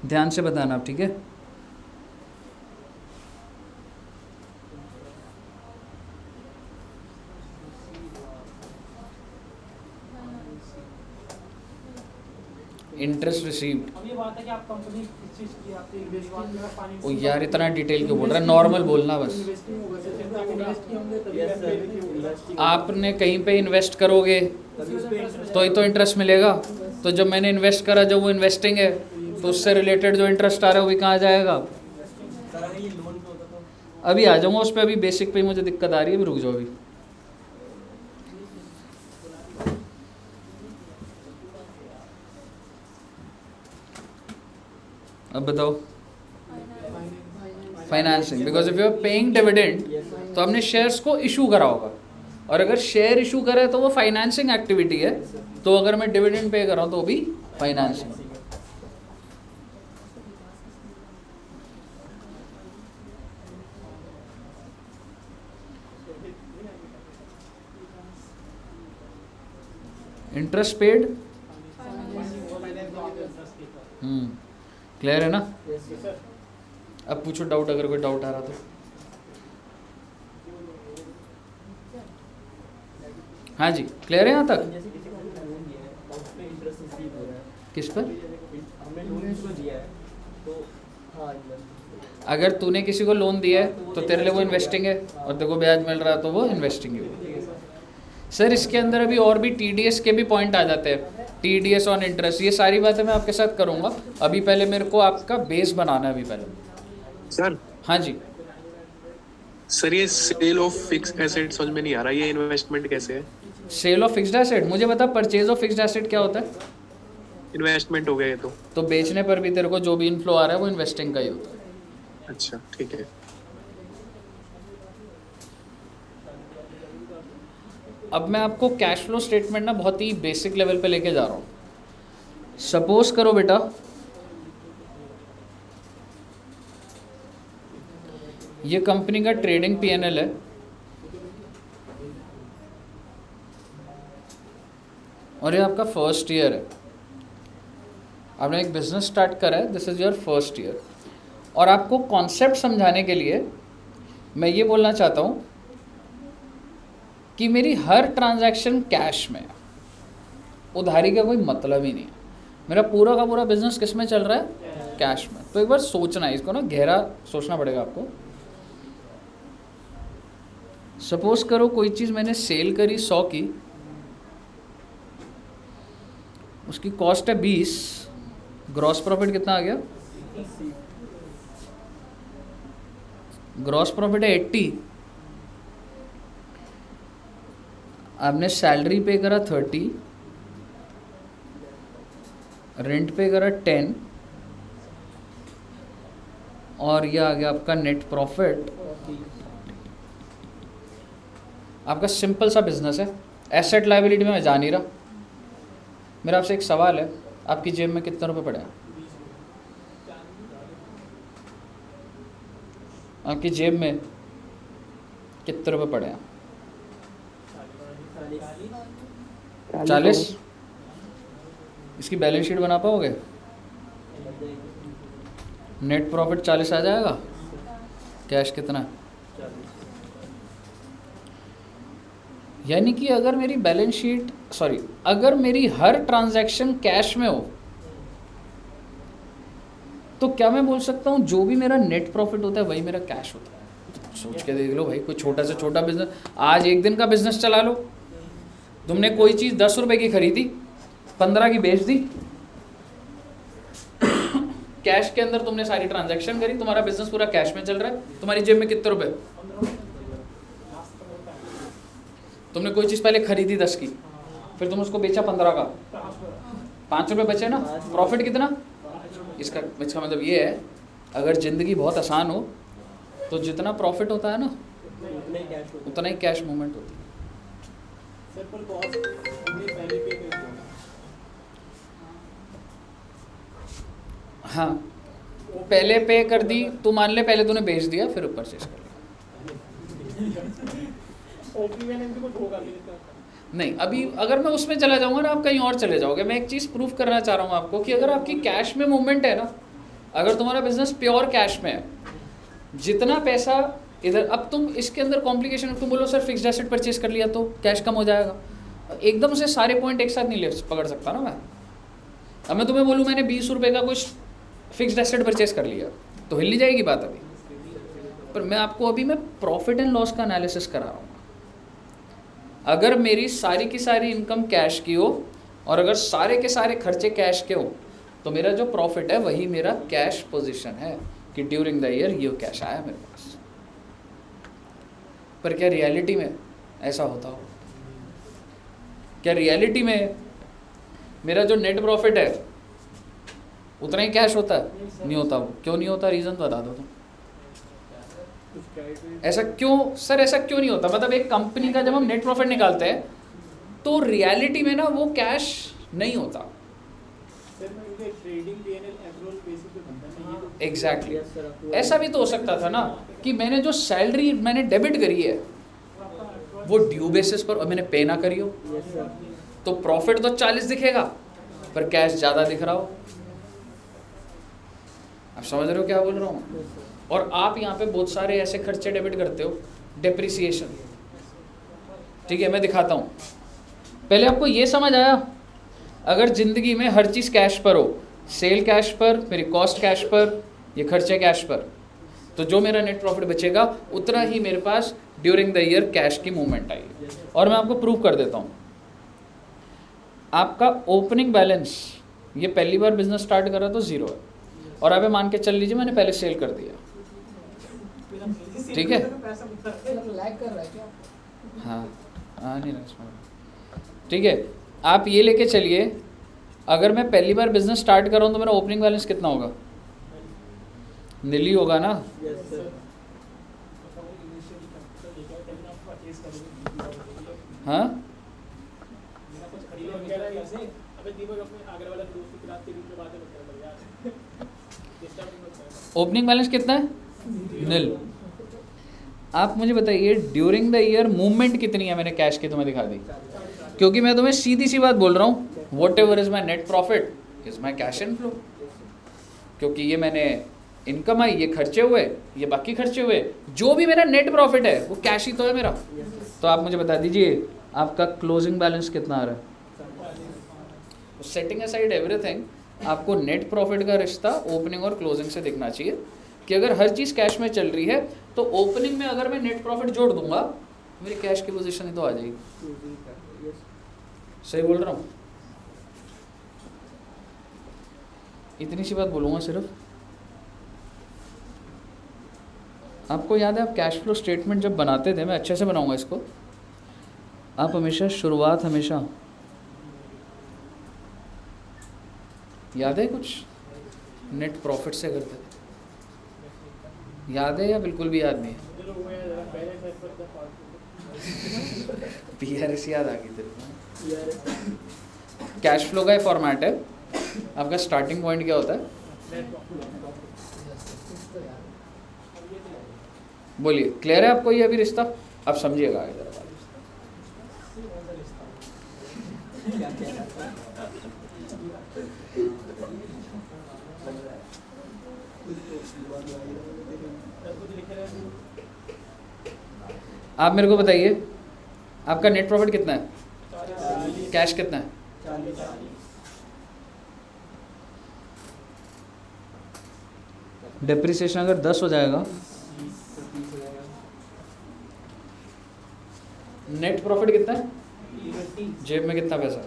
ध्यान से बताना आप, ठीक है? Interest received. अब ये बात है कि आप कंपनी किस चीज की आपकी इन्वेस्टमेंट ओ यार इतना डिटेल क्यों बोल रहा है? नॉर्मल बोलना बस। इन्वेस्टिंग होगा जब आप इन्वेस्ट किए होंगे तभी यस आप सर। आपने कहीं पे इन्वेस्ट करोगे तो ही तो इंटरेस्ट मिलेगा। तो जब मैंने इन्वेस्ट करा, जब वो इन्वेस्टिंग है, तो उससे रिलेटेड जो इंटरेस्ट आ रहा है वो भी कहाँ जाएगा? सर अगर ये लोन पे होता तो अभी आ जाऊँगा उस पर, अभी बेसिक पे मुझे दिक्कत आ रही है, अभी रुक जाओ अभी। अब बताओ। Financing, because if you are paying dividend तो हमने शेयर्स को इशू करा होगा, और अगर शेयर इशू करे तो वो फाइनेंसिंग एक्टिविटी है। तो अगर मैं डिविडेंड पे कर रहा हूँ तो वो भी फाइनेंसिंग। इंटरेस्ट पेड, क्लियर है ना? अब पूछो डाउट, अगर कोई डाउट आ रहा तो। हाँ जी, क्लियर है यहाँ तक? जैसे किसी को हमने लोन दिया है और उस पे इंटरेस्ट रिसीव हो रहा है, किस पर? हमने लोन किसी को दिया है तो हाँ इन्वेस्ट। अगर तूने किसी को लोन दिया है तो तेरे लिए वो इन्वेस्टिंग है, और तेरे को ब्याज मिल रहा है तो वो इन्वेस्टिंग है। सर इसके अंदर अभी और भी टीडीएस के भी पॉइंट आ जाते हैं, टीडीएस ऑन इंटरेस्ट, ये सारी बातें मैं आपके साथ करूँगा। अभी पहले मेरे को आपका बेस बनाना है अभी पहले। सर हाँ जी, सर ये सेल ऑफ फिक्स एसेट समझ में नहीं आ रहा, ये इन्वेस्टमेंट कैसे है? सेल ऑफ फिक्स्ड एसेट मुझे बता। परचेज ऑफ फिक्स्ड एसेट क्या होता है? इन्वेस्टमेंट हो गया ये तो। बेचने पर भी तेरे को जो भी इनफ्लो आ रहा है वो इन्वेस्टिंग का ही होता है। अच्छा ठीक है। अब मैं आपको कैश फ्लो स्टेटमेंट ना बहुत ही बेसिक लेवल पे लेके जा रहा हूँ। सपोज करो बेटा ये कंपनी का ट्रेडिंग पीएनएल है, और ये आपका फर्स्ट ईयर है। आपने एक बिजनेस स्टार्ट करा है, this is your first year. और आपको कॉन्सेप्ट समझाने के लिए मैं ये बोलना चाहता हूँ कि मेरी हर ट्रांजैक्शन कैश में, उधारी का कोई मतलब ही नहीं है। मेरा पूरा का पूरा बिजनेस किस में चल रहा है? कैश में। तो एक बार सोचना है इसको ना, गहरा सोचना पड़ेगा आपको। सपोज करो कोई चीज़ मैंने सेल करी 100 की, उसकी कॉस्ट है 20, ग्रॉस प्रॉफिट कितना आ गया? ग्रॉस प्रॉफिट है 80, आपने सैलरी पे करा 30, रेंट पे करा 10, और यह आ गया आपका नेट प्रॉफिट। आपका सिंपल सा बिजनेस है, एसेट लायबिलिटी में मैं जा नहीं रहा। मेरा आपसे एक सवाल है, आपकी जेब में कितने रुपए पड़े हैं? आपकी जेब में कितने रुपए पड़े हैं? 40। इसकी बैलेंस शीट बना पाओगे? नेट प्रॉफिट 40 आ जाएगा, कैश कितना? यानी कि अगर मेरी बैलेंस शीट अगर मेरी हर ट्रांजैक्शन कैश में हो तो क्या मैं बोल सकता हूँ जो भी मेरा नेट प्रॉफिट होता है वही मेरा कैश होता है? सोच के देख लो भाई, कोई छोटा से छोटा बिजनेस, आज एक दिन का बिजनेस चला लो, तुमने कोई चीज़ 10 रुपए की खरीदी, 15 की बेच दी, कैश के अंदर तुमने सारी ट्रांजैक्शन करी, तुम्हारा बिजनेस पूरा कैश में चल रहा है, तुम्हारी जेब में कितने रुपए? तुमने कोई चीज़ पहले खरीदी 10 की, फिर तुम उसको बेचा 15 का, 5 रुपये बचे ना, प्रॉफिट कितना? इसका मतलब ये है, अगर ज़िंदगी बहुत आसान हो तो जितना प्रॉफिट होता है ना उतना ही कैश मूवमेंट होती है। सर पर कॉस्ट हमने पहले पे कर दिया। हाँ, पहले पे कर दी, तू मान ले पहले तूने बेच दिया फिर परचेज कर लिया। ओपनिंग में इनको कुछ होगा नहीं, अभी अगर मैं उसमें चला जाऊंगा ना, आप कहीं और चले जाओगे। मैं एक चीज़ प्रूफ करना चाह रहा हूँ आपको कि अगर आपकी कैश में मूवमेंट है ना, अगर तुम्हारा बिजनेस प्योर कैश में है, जितना पैसा इधर, अब तुम इसके अंदर कॉम्प्लिकेशन, तुम बोलो सर फिक्स्ड एसेट परचेज कर लिया तो कैश कम हो जाएगा, एकदम से सारे पॉइंट एक साथ नहीं ले पकड़ सकता ना मैं। अब मैं तुम्हें बोलूँ मैंने 20 रुपये का कुछ फिक्स्ड एसेट परचेज कर लिया तो हिल नहीं जाएगी बात अभी, पर मैं आपको अभी मैं प्रॉफिट एंड लॉस का एनालिसिस करा रहा हूँ। अगर मेरी सारी की सारी इनकम कैश की हो और अगर सारे के सारे खर्चे कैश के हो तो मेरा जो प्रॉफिट है वही मेरा कैश पोजीशन है कि ड्यूरिंग द ईयर ये कैश आया मेरे पास। पर क्या रियलिटी में ऐसा होता हो? क्या रियलिटी में मेरा जो नेट प्रॉफिट है उतना ही कैश होता है? नहीं होता। वो क्यों नहीं होता? रीज़न बता दो तुम। ऐसा क्यों सर, ऐसा क्यों नहीं होता? मतलब एक कंपनी का जब हम नेट प्रॉफिट निकालते हैं तो रियलिटी में ना वो कैश नहीं होता। एग्जैक्टली ऐसा भी तो हो सकता था ना कि मैंने जो सैलरी मैंने डेबिट करी है वो ड्यू बेसिस पर और मैंने पे ना करी हो, तो प्रॉफिट तो 40 दिखेगा पर कैश ज़्यादा दिख रहा हो। आप समझ रहे हो क्या बोल रहा हूँ? और आप यहाँ पे बहुत सारे ऐसे खर्चे डेबिट करते हो, डेप्रिसिएशन, ठीक है मैं दिखाता हूँ। पहले आपको ये समझ आया, अगर ज़िंदगी में हर चीज़ कैश पर हो, सेल कैश पर, मेरी कॉस्ट कैश पर, ये खर्चे कैश पर, तो जो मेरा नेट प्रॉफिट बचेगा उतना ही मेरे पास ड्यूरिंग द ईयर कैश की मूवमेंट आएगी। और मैं आपको प्रूव कर देता हूँ। आपका ओपनिंग बैलेंस, ये पहली बार बिजनेस स्टार्ट करा तो 0 है, और आप मान के चल लीजिए मैंने पहले सेल कर दिया, ठीक है? लैग कर रहा है क्या? हाँ नहीं ठीक है, आप ये लेके चलिए, अगर मैं पहली बार बिजनेस स्टार्ट कर रहा हूँ तो मेरा ओपनिंग बैलेंस कितना होगा? नीली होगा ना? हाँ ओपनिंग बैलेंस कितना है? नील। आप मुझे बताइए ड्यूरिंग द ईयर मूवमेंट कितनी है? मैंने कैश की तुम्हें दिखा दी, क्योंकि मैं तुम्हें सीधी सी बात बोल रहा हूँ, what ever is my net profit is my cash in flow, क्योंकि ये मैंने इनकम आई, ये खर्चे हुए, ये बाकी खर्चे हुए, जो भी मेरा नेट प्रॉफिट है वो कैश ही तो है मेरा। तो आप मुझे बता दीजिए आपका क्लोजिंग बैलेंस कितना आ रहा है? सेटिंग असाइड एवरीथिंग, आपको नेट प्रॉफिट का रिश्ता ओपनिंग और क्लोजिंग से दिखना चाहिए कि अगर हर चीज़ कैश में चल रही है तो ओपनिंग में अगर मैं नेट प्रॉफिट जोड़ दूंगा मेरी कैश की पोजीशन ही तो आ जाएगी। सही बोल रहा हूँ? इतनी सी बात बोलूँगा सिर्फ। आपको याद है आप कैश फ्लो स्टेटमेंट जब बनाते थे, मैं अच्छे से बनाऊंगा इसको, आप हमेशा शुरुआत हमेशा याद है कुछ नेट प्रॉफिट से करते थे? याद है या बिल्कुल भी याद नहीं है? PRS याद आ गई तेरे को। कैश फ्लो का फॉर्मेट है, आपका स्टार्टिंग पॉइंट क्या होता है? बोलिए, क्लियर है आपको ये अभी रिश्ता? अब समझिएगा आगे जरा बात। आप मेरे को बताइए, आपका नेट प्रॉफिट कितना है? कैश कितना है? डेप्रिसिएशन अगर 10 हो जाएगा, नेट प्रॉफिट कितना है? जेब में कितना पैसा?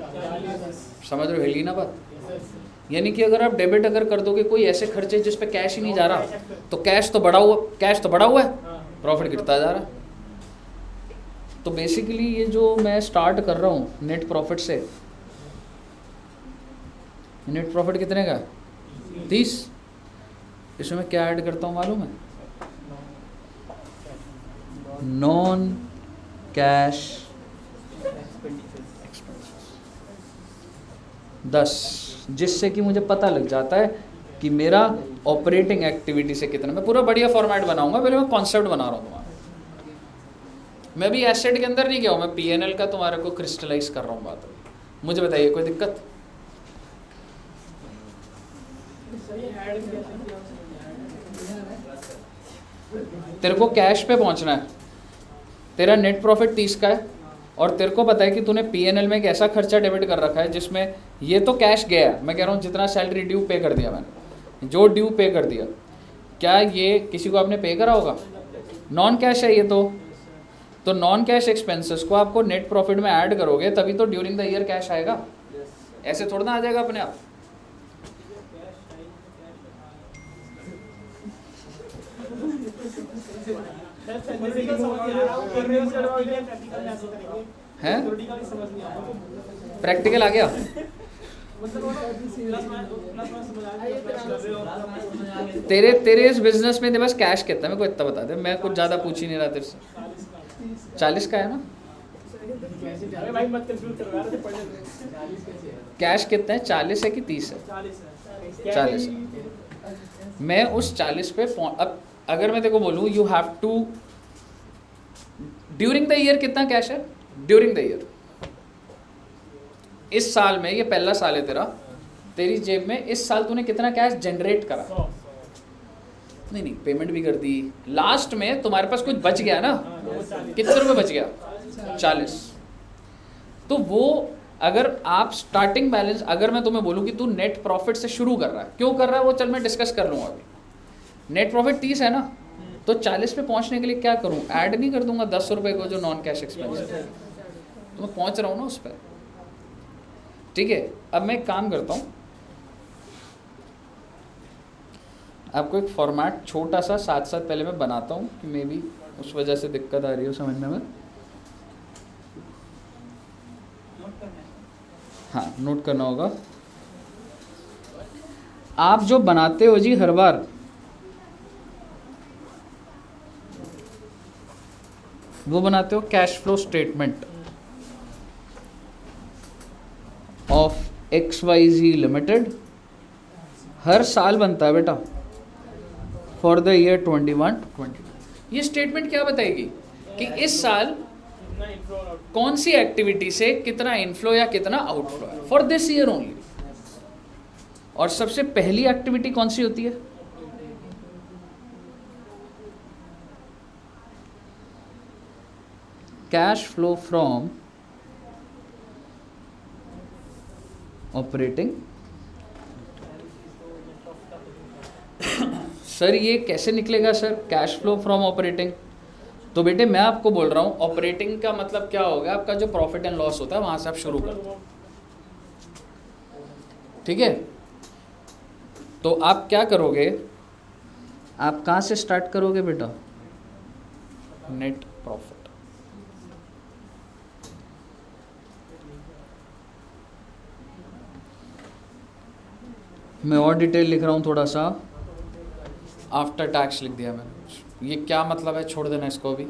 समझ रहे हो, हिली ना बात? यानी कि अगर आप डेबिट अगर कर दोगे कोई ऐसे खर्चे जिस पे कैश ही नहीं जा रहा, तो कैश तो बढ़ा हुआ है, प्रॉफिट गिरता जा रहा है। तो बेसिकली ये जो मैं स्टार्ट कर रहा हूँ नेट प्रॉफिट से, नेट प्रॉफिट कितने का? 30। इसमें मैं क्या ऐड करता हूँ मालूम है? नॉन कैश 10, जिससे कि मुझे पता लग जाता है कि मेरा ऑपरेटिंग एक्टिविटी से कितना। मैं पूरा बढ़िया फॉर्मेट बनाऊंगा, पहले मैं कॉन्सेप्ट बना रहा हूँ तुम्हारा। मैं भी एसेट के अंदर नहीं गया हूँ, मैं PNL का तुम्हारे को क्रिस्टलाइज कर रहा हूँ बात। मुझे बताइए कोई दिक्कत? तेरे को कैश पे पहुंचना है, तेरा नेट प्रॉफिट 30 का है और तेरे को पता है कि तूने PNL में एक ऐसा खर्चा डेबिट कर रखा है जिसमें ये तो कैश गया है, मैं कह रहा हूँ जितना सैलरी ड्यू पे कर दिया मैंने, जो ड्यू पे कर दिया, क्या ये किसी को आपने पे करा होगा? नॉन कैश है ये तो नॉन कैश एक्सपेंसेस को आपको नेट प्रॉफिट में ऐड करोगे तभी तो ड्यूरिंग द ईयर कैश आएगा, ऐसे थोड़ा ना आ जाएगा अपने आप। हैं? प्रैक्टिकल आ गया? तेरे इस बिजनेस में बस कैश कितना है मेरे को इतना बता दे, मैं कुछ ज़्यादा पूछ ही नहीं रहा तेरे से। 40 का है ना? कैश कितना है? 40 है कि 30 है? 40 है। मैं उस 40 पे अब अगर मैं तेको बोलूँ you have to during the year कितना कैश है? ड्यूरिंग द ईयर इस साल में, ये पहला साल है तेरा, तेरी जेब में इस साल तूने कितना कैश जनरेट करा? नहीं पेमेंट भी कर दी, लास्ट में तुम्हारे पास कुछ बच गया ना, कितने रुपए बच गया? 40। तो वो अगर आप स्टार्टिंग बैलेंस, अगर मैं तुम्हें बोलूँ कि तू नेट प्रॉफिट से शुरू कर रहा है, क्यों कर रहा है वो चल मैं डिस्कस कर लूँगा अभी। नेट प्रॉफिट 30 है ना, तो 40 पे पहुँचने के लिए क्या करूँ? ऐड नहीं कर दूंगा 10 रुपये को जो नॉन कैश एक्सपेंस है, तो मैं पहुँच रहा हूँ ना उस पर। ठीक है, अब मैं एक काम करता हूँ, आपको एक फॉर्मेट छोटा सा साथ साथ पहले मैं बनाता हूँ कि मे बी उस वजह से दिक्कत आ रही हो समझने में। हाँ, नोट करना होगा। आप जो बनाते हो जी हर बार, वो बनाते हो cash flow statement of XYZ limited, हर साल बनता है बेटा फॉर द ईयर 21-22। ये स्टेटमेंट क्या बताएगी कि इस साल कौन सी एक्टिविटी से कितना इनफ्लो या कितना आउटफ्लो है फॉर दिस ईयर ओनली। और सबसे पहली एक्टिविटी कौन सी होती है? Cash flow from operating. Sir ये कैसे निकलेगा sir cash flow from operating? तो बेटे मैं आपको बोल रहा हूँ ऑपरेटिंग का मतलब क्या होगा, आपका जो प्रॉफिट एंड लॉस होता है वहां से आप शुरू करो। ठीक है, तो आप क्या करोगे, आप कहाँ से स्टार्ट करोगे बेटा? Net profit. मैं और डिटेल लिख रहा हूँ थोड़ा सा, आफ्टर टैक्स लिख दिया मैंने। ये क्या मतलब है, छोड़ देना इसको अभी।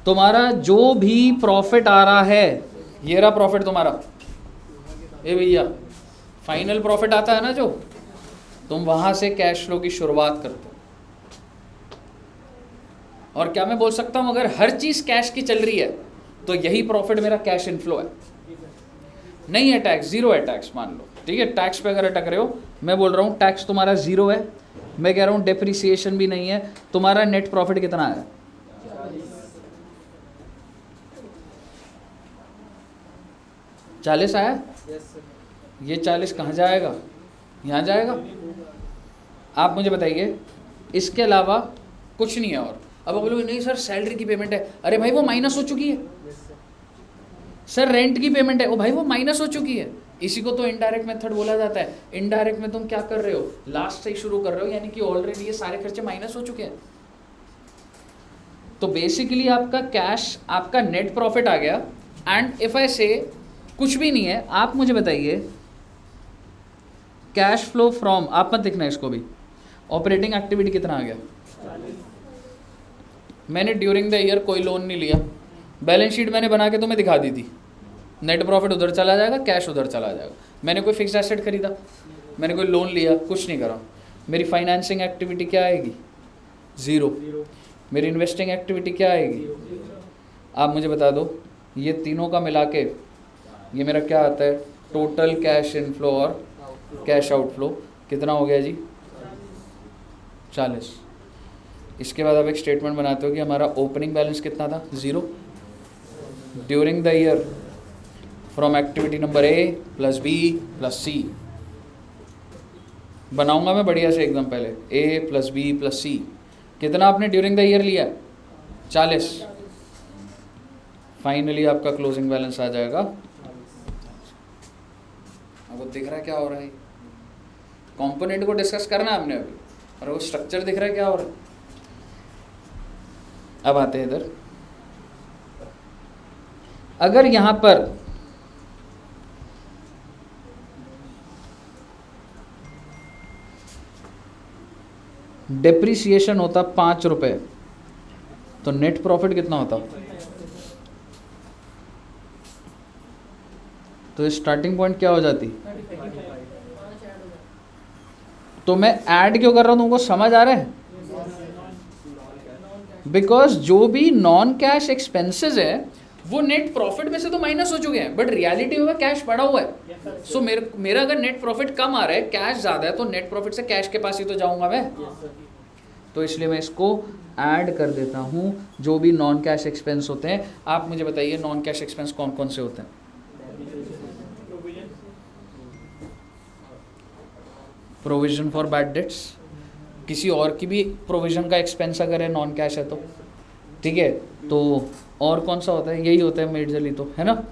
तुम्हारा जो भी प्रॉफिट आ रहा है, ये रहा प्रॉफिट तुम्हारा, ए भैया फाइनल प्रॉफिट आता है ना जो, तुम वहां से कैश फ्लो की शुरुआत करते हो। और क्या मैं बोल सकता हूं, अगर हर चीज कैश की चल रही है तो यही प्रॉफिट मेरा कैश इनफ्लो है। नहीं है टैक्स, जीरो है टैक्स मान लो, ठीक है, टैक्स पे अगर अटक रहे हो, मैं बोल रहा हूं टैक्स तुम्हारा जीरो है, मैं कह रहा हूं डेप्रिसिएशन भी नहीं है, तुम्हारा नेट प्रॉफिट कितना है? 40 आया। ये 40 कहाँ जाएगा? यहाँ जाएगा। आप मुझे बताइए, इसके अलावा कुछ नहीं है। और अब आप बोलोगे नहीं सर सैलरी की पेमेंट है, अरे भाई वो माइनस हो चुकी है। सर रेंट की पेमेंट है, ओ भाई वो माइनस हो चुकी है। इसी को तो इनडायरेक्ट मेथड बोला जाता है। इनडायरेक्ट में तुम क्या कर रहे हो, लास्ट से ही शुरू कर रहे हो, यानी कि ऑलरेडी ये सारे खर्चे माइनस हो चुके हैं। तो बेसिकली आपका कैश, आपका नेट प्रॉफिट आ गया। एंड इफ आई से कुछ भी नहीं है, आप मुझे बताइए कैश फ्लो फ्रॉम, आप मत देखना इसको भी, ऑपरेटिंग एक्टिविटी कितना आ गया? मैंने ड्यूरिंग द ईयर कोई लोन नहीं लिया, बैलेंस शीट मैंने बना के तुम्हें दिखा दी थी, नेट प्रॉफिट उधर चला जाएगा, कैश उधर चला जाएगा। मैंने कोई फिक्स एसेट खरीदा, मैंने कोई लोन लिया, कुछ नहीं करा, मेरी फाइनेंसिंग एक्टिविटी क्या आएगी? ज़ीरो। मेरी इन्वेस्टिंग एक्टिविटी क्या आएगी? आप मुझे बता दो, ये तीनों का मिला के ये मेरा क्या आता है? टोटल कैश इनफ्लो और कैश आउटफ्लो कितना हो गया जी? 40। इसके बाद आप एक स्टेटमेंट बनाते हो कि हमारा ओपनिंग बैलेंस कितना था? 0। During the year from activity number A plus B plus C, बनाऊंगा मैं बढ़िया से एकदम पहले, A plus B plus C, कितना आपने ड्यूरिंग द ईयर लिया? 40। फाइनली आपका क्लोजिंग बैलेंस आ जाएगा। आपको दिख रहा है क्या हो रहा है? कंपोनेंट को डिस्कस करना है हमने अभी, और वो स्ट्रक्चर दिख रहा है क्या हो रहा है। अब आते हैं इधर, अगर यहां पर डेप्रिसिएशन होता 5 रुपए, तो नेट प्रॉफिट कितना होता? तो स्टार्टिंग पॉइंट क्या हो जाती? तो मैं ऐड क्यों कर रहा हूं, तुमको समझ आ रहा है? बिकॉज जो भी नॉन कैश एक्सपेंसेस है वो नेट प्रॉफिट में से तो माइनस हो चुके हैं, बट रियलिटी में कैश बढ़ा हुआ है। सो मेरा अगर नेट प्रॉफिट कम आ रहा है, कैश ज्यादा है, तो नेट प्रॉफिट से कैश के पास ही तो जाऊंगा मैं। तो इसलिए मैं इसको ऐड कर देता हूं, जो भी नॉन कैश एक्सपेंस होते हैं। आप मुझे बताइए नॉन कैश एक्सपेंस कौन कौन से होते हैं? प्रोविजन फॉर बैड डेट्स, किसी और की भी प्रोविजन का एक्सपेंस अगर है नॉन कैश है तो, ठीक है। तो और कौन सा होता है? यही होता है मेजरली, तो है ना,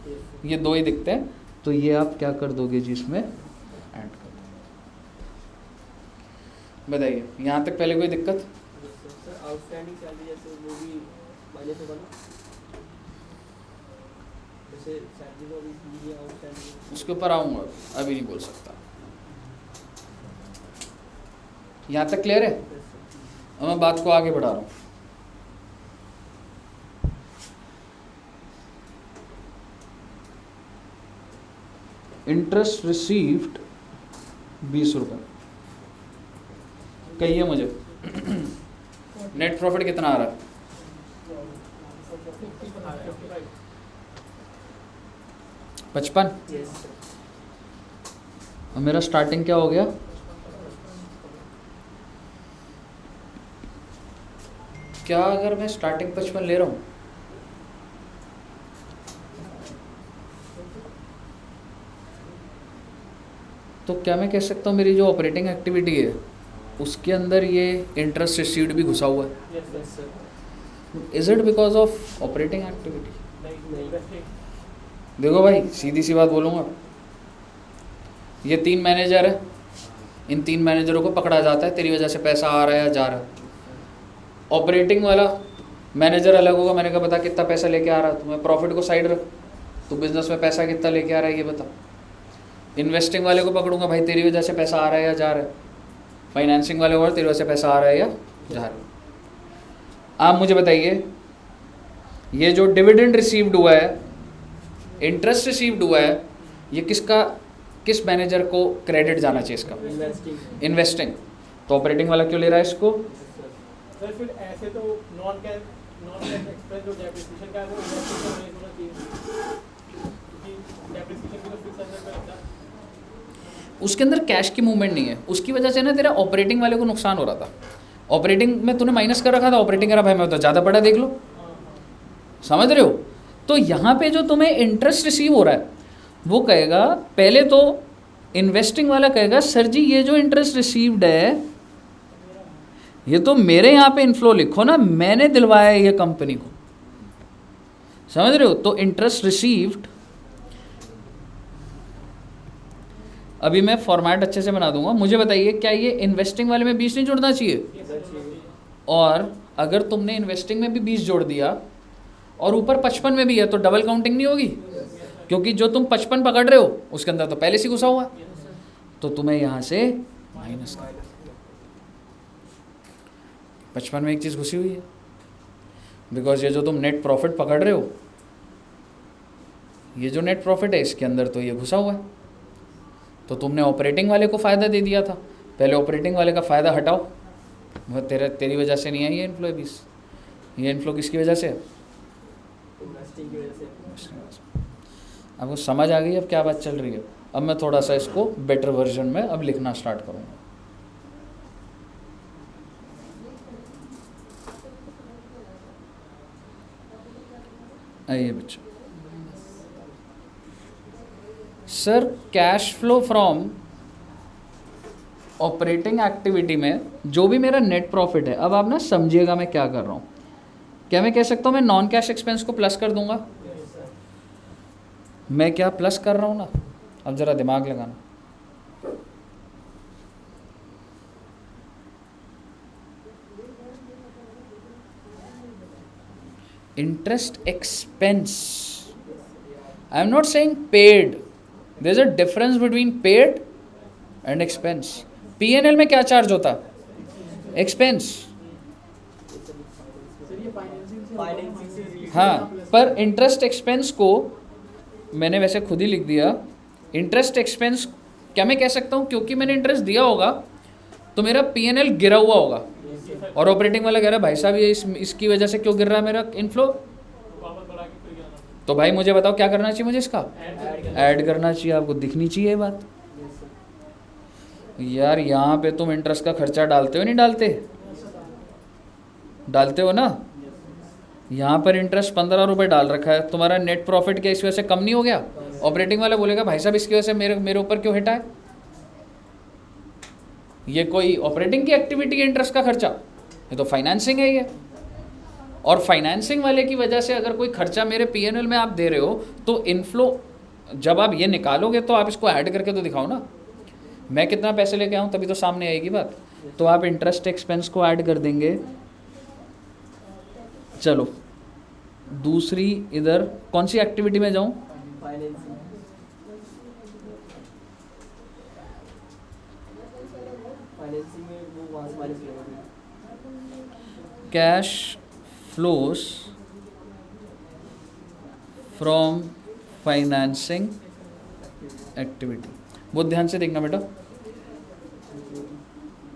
ये दो ही दिखते हैं। तो ये आप क्या कर दोगे जी, इसमें ऐड कर दो। बताइए यहाँ तक पहले कोई दिक्कत? आउटस्टैंडिंग सैलरी जैसे वो भी माइनस होगा ना, जैसे सैलरी को भी आउटस्टैंडिंग, उसके ऊपर आऊँगा, अभी नहीं बोल सकता। यहाँ तक क्लियर है? अब मैं बात को आगे बढ़ा रहा हूँ। इंटरेस्ट रिसीव्ड 20 रुपये, कहिए मुझे नेट प्रॉफिट कितना आ रहा है? 55। और मेरा स्टार्टिंग क्या हो गया? क्या अगर मैं स्टार्टिंग 55 ले रहा हूँ, तो क्या मैं कह सकता हूँ मेरी जो ऑपरेटिंग एक्टिविटी है उसके अंदर ये इंटरेस्ट रिसीव्ड भी घुसा हुआ है? Is it because of operating activity? देखो भाई सीधी सी बात बोलूँगा, ये 3 मैनेजर है, इन 3 मैनेजरों को पकड़ा जाता है, तेरी वजह से पैसा आ रहा है या जा रहा है। ऑपरेटिंग वाला मैनेजर अलग होगा, मैंने कहा बता कितना पैसा लेके आ रहा है, तुम्हें प्रॉफिट को साइड रख, तो बिजनेस में पैसा कितना लेके आ रहा है ये बता। इन्वेस्टिंग वाले को पकड़ूंगा, भाई तेरी वजह से पैसा आ रहा है या जा रहा है। फाइनेंसिंग वाले को तेरी वजह से पैसा आ रहा है या जा रहा है। आप मुझे बताइए ये जो डिविडेंड रिसीव्ड हुआ है, इंटरेस्ट रिसीव्ड हुआ है, ये किस मैनेजर को क्रेडिट जाना चाहिए इसका? इन्वेस्टिंग। इन्वेस्टिंग। तो ऑपरेटिंग वाला क्यों ले रहा है इसको? सर फिर ऐसे तो नॉन कैश एक्सपेंस जो डेप्रिसिएशन का है वो इन्वेस्टिंग का नहीं होना चाहिए, क्योंकि डेप्रिसिएशन भी तो फिक्स एसेट पे लगता है। उसके अंदर कैश की मूवमेंट नहीं है, उसकी वजह से ना तेरा ऑपरेटिंग वाले को नुकसान हो रहा था। ऑपरेटिंग में तूने माइनस कर रखा था, ऑपरेटिंग करा भाई मैं तो ज़्यादा पड़ा, देख लो, समझ रहे हो? तो यहाँ पे जो तुम्हें इंटरेस्ट रिसीव हो रहा है वो कहेगा, पहले तो इन्वेस्टिंग वाला कहेगा सर जी ये जो इंटरेस्ट रिसीव्ड है ये तो मेरे यहाँ पे इनफ्लो लिखो ना, मैंने दिलवाया है ये कंपनी को, समझ रहे हो? तो इंटरेस्ट रिसीव्ड, अभी मैं फॉर्मेट अच्छे से बना दूंगा, मुझे बताइए क्या ये इन्वेस्टिंग वाले में 20 नहीं जोड़ना चाहिए? और अगर तुमने इन्वेस्टिंग में भी 20 जोड़ दिया और ऊपर 55 में भी है तो डबल काउंटिंग नहीं होगी, क्योंकि जो तुम 55 पकड़ रहे हो उसके अंदर तो पहले से घुसा हुआ, तो तुम्हें यहाँ से माइनस कर, 55 में एक चीज़ घुसी हुई है, बिकॉज ये जो तुम नेट प्रॉफिट पकड़ रहे हो, ये जो नेट प्रॉफिट है इसके अंदर तो ये घुसा हुआ है, तो तुमने ऑपरेटिंग वाले को फ़ायदा दे दिया था, पहले ऑपरेटिंग वाले का फ़ायदा हटाओ, वो तेरी वजह से नहीं है ये इन्फ्लो 20, ये इन्फ्लो किसकी वजह से है? इन्वेस्टिंग की वजह से। आपको समझ आ गई अब क्या बात चल रही है? अब मैं थोड़ा सा इसको बेटर वर्जन में अब लिखना स्टार्ट करूँगा। आइए बच्चों, sir cash flow from operating activity में जो भी मेरा नेट प्रॉफिट है, अब आप ना समझिएगा मैं क्या कर रहा हूँ। क्या मैं कह सकता हूँ मैं नॉन कैश एक्सपेंस को प्लस कर दूंगा? मैं क्या प्लस कर रहा हूँ ना, अब ज़रा दिमाग लगाना। Interest expense, I am not saying paid, there is a difference between paid and expense. PNL में क्या चार्ज होता है? एक्सपेंस। हाँ, पर इंटरेस्ट एक्सपेंस को मैंने वैसे खुद ही लिख दिया। इंटरेस्ट एक्सपेंस क्या मैं कह सकता हूँ, क्योंकि मैंने इंटरेस्ट दिया होगा तो मेरा पीएनएल गिरा हुआ होगा, और ऑपरेटिंग वाला कह रहा है भाई साहब ये इसकी वजह से क्यों गिर रहा है मेरा इनफ्लो, तो भाई मुझे बताओ क्या करना चाहिए मुझे, इसका ऐड करना चाहिए। आपको दिखनी चाहिए ये बात यार। यहाँ पे तुम इंटरेस्ट का खर्चा डालते हो नहीं डालते? डालते हो ना। यहाँ पर इंटरेस्ट 15 रुपये डाल रखा है, तुम्हारा नेट प्रॉफिट क्या इस वजह से कम नहीं हो गया? ऑपरेटिंग वाला बोलेगा भाई साहब इसकी वजह से मेरे ऊपर क्यों हिटा है? ये कोई ऑपरेटिंग की एक्टिविटी है इंटरेस्ट का खर्चा? ये तो फाइनेंसिंग है ये। और फाइनेंसिंग वाले की वजह से अगर कोई खर्चा मेरे पीएनएल में आप दे रहे हो तो इनफ्लो, जब आप ये निकालोगे तो आप इसको ऐड करके तो दिखाओ ना, मैं कितना पैसे लेके आऊँ तभी तो सामने आएगी बात। तो आप इंटरेस्ट एक्सपेंस को ऐड कर देंगे। चलो दूसरी, इधर कौन सी एक्टिविटी में जाऊं? फाइनेंसिंग। फाइनेंसिंग में वो वहाँ से माइनस करेंगे। Cash flows from financing activity. बहुत ध्यान से देखना बेटा,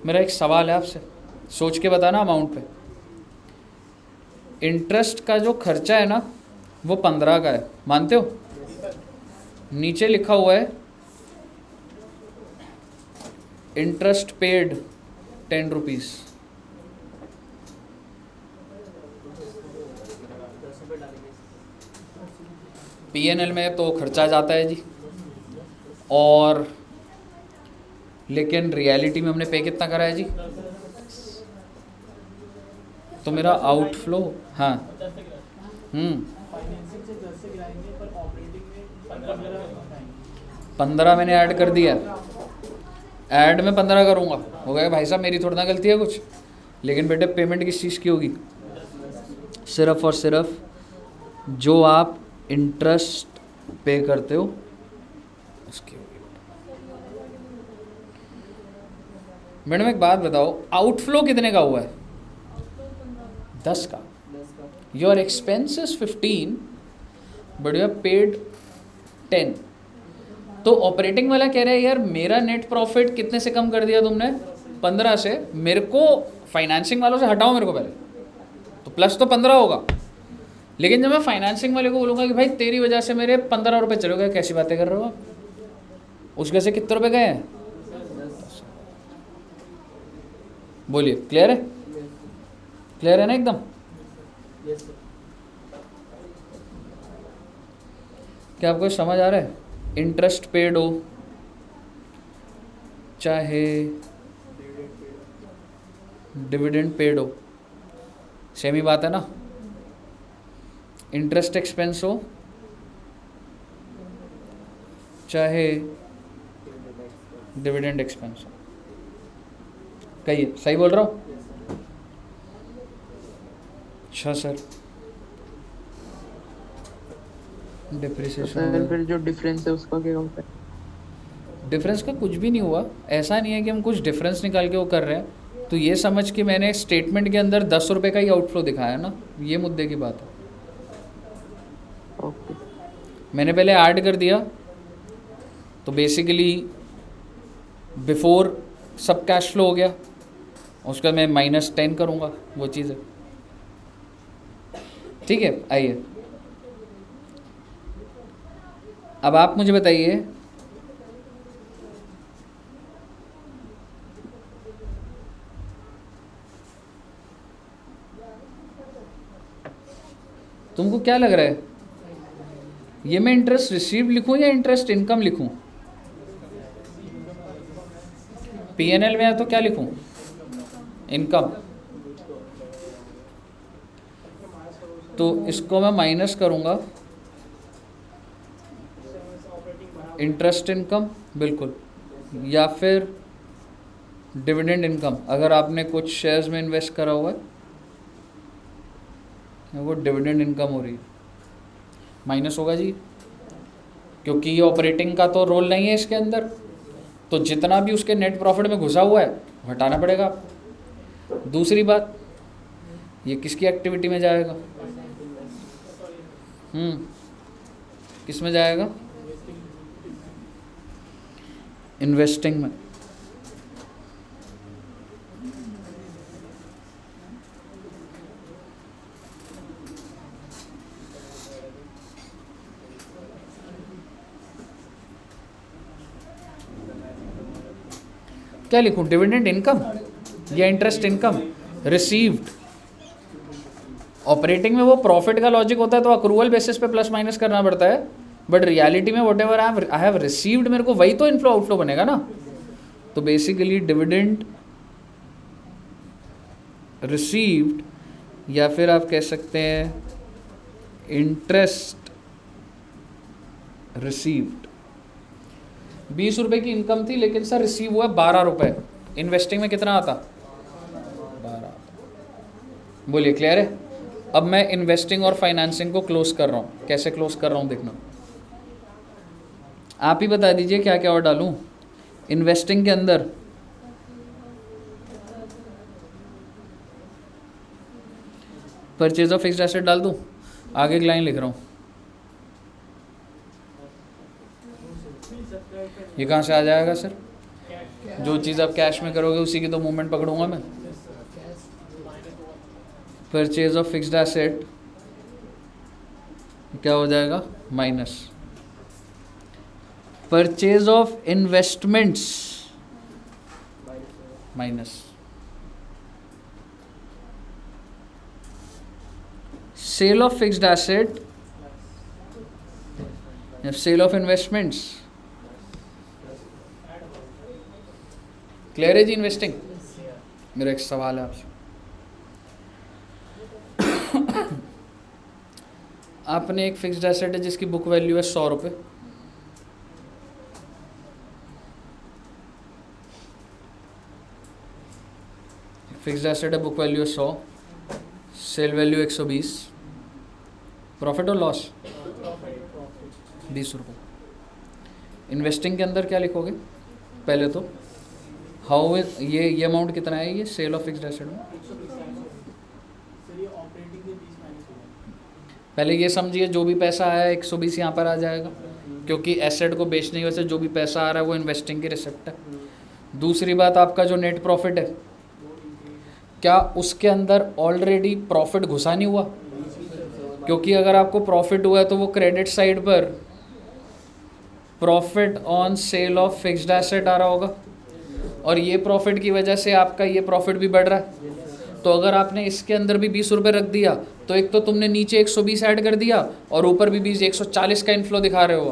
मेरा एक सवाल है आपसे, सोच के बताना अमाउंट पे। इंटरेस्ट का जो खर्चा है ना वो 15 का है, मानते हो? नीचे लिखा हुआ है इंटरेस्ट पेड 10 रुपीज़। पीएनएल में तो खर्चा जाता है जी, और लेकिन रियलिटी में हमने पे कितना करा है जी? तो मेरा आउटफ्लो, हाँ फाइनेंसिंग से 10 से गिराएंगे, पर ऑपरेटिंग में 15 मैंने ऐड कर दिया, ऐड में 15 करूँगा, हो गया भाई साहब मेरी थोड़ी ना गलती है कुछ। लेकिन बेटे पेमेंट किस चीज़ की होगी? सिर्फ और सिर्फ जो आप इंटरेस्ट पे करते हो उसकी होगी। मैडम एक बात बताओ, आउटफ्लो कितने का हुआ है? 10 का। Your expense is 15 but you have paid 10। तो ऑपरेटिंग वाला कह रहा है यार मेरा नेट प्रॉफिट कितने से कम कर दिया तुमने, 15 से, मेरे को फाइनेंसिंग वालों से हटाओ मेरे को पहले, तो प्लस तो 15 होगा। लेकिन जब मैं फाइनेंसिंग वाले को बोलूँगा कि भाई तेरी वजह से मेरे 15 रुपये चले गए, कैसी बातें कर रहे हो आप, उसके से कितने रुपए गए हैं, बोलिए, क्लियर है? क्लियर है ना एकदम? क्या आपको समझ आ रहा है? इंटरेस्ट पेड हो चाहे डिविडेंड पेड हो, सेम ही बात है ना। इंटरेस्ट एक्सपेंस हो चाहे डिविडेंड एक्सपेंस हो, कहिए सही बोल रहा हूँ? अच्छा सर, डिप्रिसिएशन फिर जो डिफरेंस है उसका क्या होता है? डिफरेंस का कुछ भी नहीं हुआ, ऐसा नहीं है कि हम कुछ डिफरेंस निकाल के वो कर रहे हैं। तो ये समझ के मैंने स्टेटमेंट के अंदर 10 रुपये का ही आउटफ्लो दिखाया ना, ये मुद्दे की बात है। ओके, मैंने पहले ऐड कर दिया तो बेसिकली बिफोर सब कैश फ्लो हो गया, उसका मैं -10 करूँगा, वो चीज़ है। ठीक है, आइए अब आप मुझे बताइए तुमको क्या लग रहा है, ये मैं इंटरेस्ट रिसीव्ड लिखूं या इंटरेस्ट इनकम लिखूं? पीएनएल में है तो क्या लिखूं, इनकम। तो इसको मैं माइनस करूंगा, इंटरेस्ट इनकम बिल्कुल, या फिर डिविडेंड इनकम। अगर आपने कुछ शेयर्स में इन्वेस्ट करा हुआ है वो डिविडेंड इनकम हो रही है, माइनस होगा जी, क्योंकि ये ऑपरेटिंग का तो रोल नहीं है इसके अंदर, तो जितना भी उसके नेट प्रॉफिट में घुसा हुआ है हटाना पड़ेगा। दूसरी बात, ये किसकी एक्टिविटी में जाएगा? किस में जाएगा? इन्वेस्टिंग में। क्या लिखूं, डिविडेंड इनकम या इंटरेस्ट इनकम रिसीव्ड? ऑपरेटिंग में वो प्रॉफिट का लॉजिक होता है तो अक्रूवल बेसिस पे प्लस माइनस करना पड़ता है, बट रियलिटी में what ever I have received, मेरे को वही तो इनफ्लो आउटफ्लो बनेगा ना। तो बेसिकली डिविडेंड रिसीव्ड, या फिर आप कह सकते हैं इंटरेस्ट रिसीव्ड। 20 रुपये की इनकम थी लेकिन सर रिसीव हुआ 12 रुपये, इन्वेस्टिंग में कितना आता? 12। बोलिए, क्लियर है? अब मैं इन्वेस्टिंग और फाइनेंसिंग को क्लोज कर रहा हूँ। कैसे क्लोज कर रहा हूँ देखना, आप ही बता दीजिए क्या क्या और डालूँ इन्वेस्टिंग के अंदर। परचेज ऑफ फिक्स्ड एसेट डाल दूँ, आगे एक लाइन लिख रहा हूँ। ये कहाँ से आ जाएगा सर? जो चीज़ आप कैश में करोगे उसी की तो मूवमेंट पकड़ूंगा मैं। परचेज ऑफ फिक्स्ड एसेट क्या हो जाएगा? Minus. Purchase of investments minus. Sale of fixed asset या सेल ऑफ इन्वेस्टमेंट्स। क्लियर है जी इन्वेस्टिंग? मेरा एक सवाल है आपसे, आपने एक फिक्स्ड एसेट है जिसकी बुक वैल्यू है 100 रुपये, फिक्स्ड एसेट है, बुक वैल्यू है 100, सेल वैल्यू 120, प्रॉफिट और लॉस 20 रुपये। इन्वेस्टिंग के अंदर क्या लिखोगे? पहले तो हाउ ये अमाउंट कितना है, ये सेल ऑफ फिक्स्ड एसेट में? सर ये ऑपरेटिंग पहले ये समझिए जो भी पैसा आया 120 यहाँ पर आ जाएगा, क्योंकि एसेट को बेचने की वजह से जो भी पैसा आ रहा है वो इन्वेस्टिंग की रिसिप्ट है। दूसरी बात, आपका जो नेट प्रॉफिट है, क्या उसके अंदर ऑलरेडी प्रॉफिट घुसा नहीं हुआ? क्योंकि अगर आपको प्रॉफिट हुआ है तो वो क्रेडिट साइड पर profit on sale of fixed asset आ रहा होगा, और ये प्रॉफिट की वजह से आपका ये प्रॉफिट भी बढ़ रहा है। तो अगर आपने इसके अंदर भी 20 रुपये रख दिया तो एक तो तुमने नीचे 120 ऐड कर दिया और ऊपर भी 20, 140 का इनफ्लो दिखा रहे हो।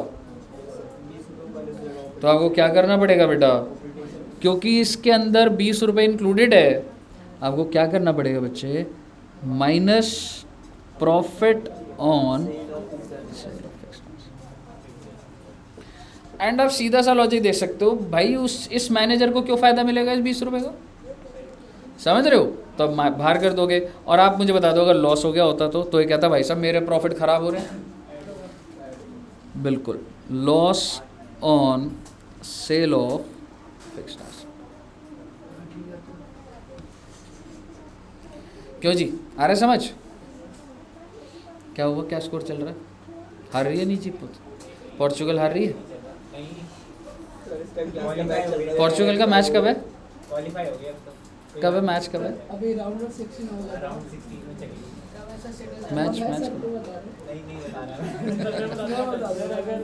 तो आपको क्या करना पड़ेगा बेटा, क्योंकि इसके अंदर 20 रुपये इंक्लूडेड है, आपको क्या करना पड़ेगा बच्चे, माइनस प्रॉफिट ऑन। एंड आप सीधा सा लॉजिक दे सकते हो, भाई इस मैनेजर को क्यों फ़ायदा मिलेगा इस 20 रुपये का, समझ रहे हो? तो अब बाहर कर दोगे और आप मुझे बता दो अगर लॉस हो गया होता तो ये कहता भाई साहब मेरे प्रॉफिट ख़राब हो रहे हैं। बिल्कुल, loss on sale of fixed asset. क्यों जी, आ रहा है समझ? क्या हुआ, क्या स्कोर चल रहा है? हार रही है नहीं जी? पोर्चुगल हार रही है। पोर्चुगल का मैच कब है? क्वालीफाई हो गया कब है मैच, कब है अभी राउंड 16 होगा, राउंड 16 में चली मैच? मैच नहीं बता रहा अगर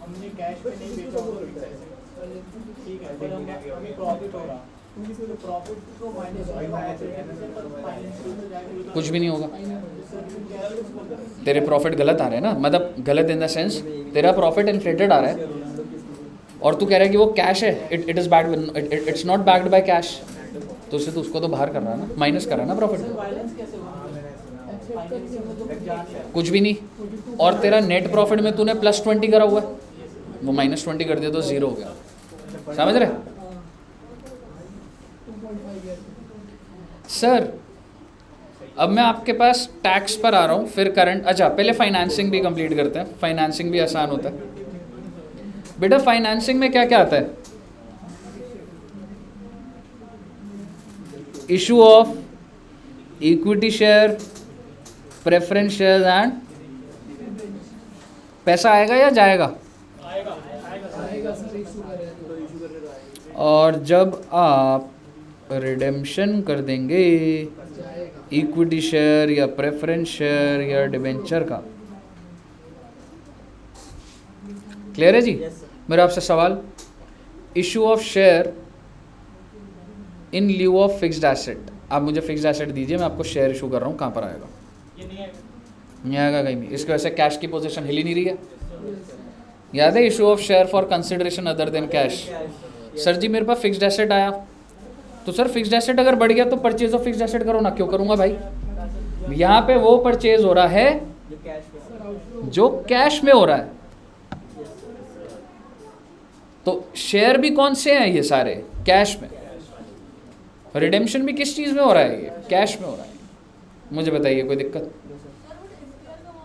हमने कैश पे नहीं बेचा तो ठीक है, पर हमें प्रॉफिट हो रहा, क्योंकि इसमें तो प्रॉफिट को माइनस कुछ भी नहीं होगा। तेरे प्रॉफिट गलत आ रहे हैं ना, मतलब गलत इन द सेंस तेरा प्रॉफिट इन्फ्लेटेड आ रहा है और तू कह रहा है कि वो कैश है, it is bad, it's not backed by cash, तो उससे तो उसको तो बाहर कर रहा है ना, माइनस कर रहा है ना प्रॉफिट को। कुछ भी नहीं, और तेरा नेट प्रॉफिट में तूने +20 करा हुआ है, वो -20 कर दिया तो 0 हो गया, समझ रहे? सर अब मैं आपके पास टैक्स पर आ रहा हूँ, फिर करंट, अच्छा पहले फाइनेंसिंग भी कंप्लीट करते हैं, फाइनेंसिंग भी आसान होता है बेटा। फाइनेंसिंग में क्या क्या आता है? Issue of equity share, preference share and पैसा आएगा या जाएगा? और जब आप रिडेम्पशन कर देंगे इक्विटी शेयर या प्रेफरेंस शेयर या डिबेंचर का, क्लियर है जी? मेरा आपसे सवाल, issue of share in lieu of fixed asset, आप मुझे फिक्स्ड एसेट दीजिए, मैं आपको शेयर इशू कर रहा हूँ, कहाँ पर आएगा? ये नहीं आएगा, नहीं आएगा कहीं भी। इसकी वजह से कैश की पोजीशन हिल ही नहीं रही है। याद है, issue of share for consideration other than cash. Sir ji मेरे पास फिक्स्ड एसेट आया, तो सर फिक्स्ड एसेट अगर बढ़ गया तो परचेज ऑफ फिक्स्ड एसेट करो ना। क्यों करूँगा भाई? यहाँ पे वो परचेज हो रहा है जो कैश में हो रहा है। तो शेयर भी कौन से हैं? ये सारे कैश में। रिडेम्पशन भी किस चीज़ में हो रहा है? ये कैश में हो रहा है। मुझे बताइए कोई दिक्कत?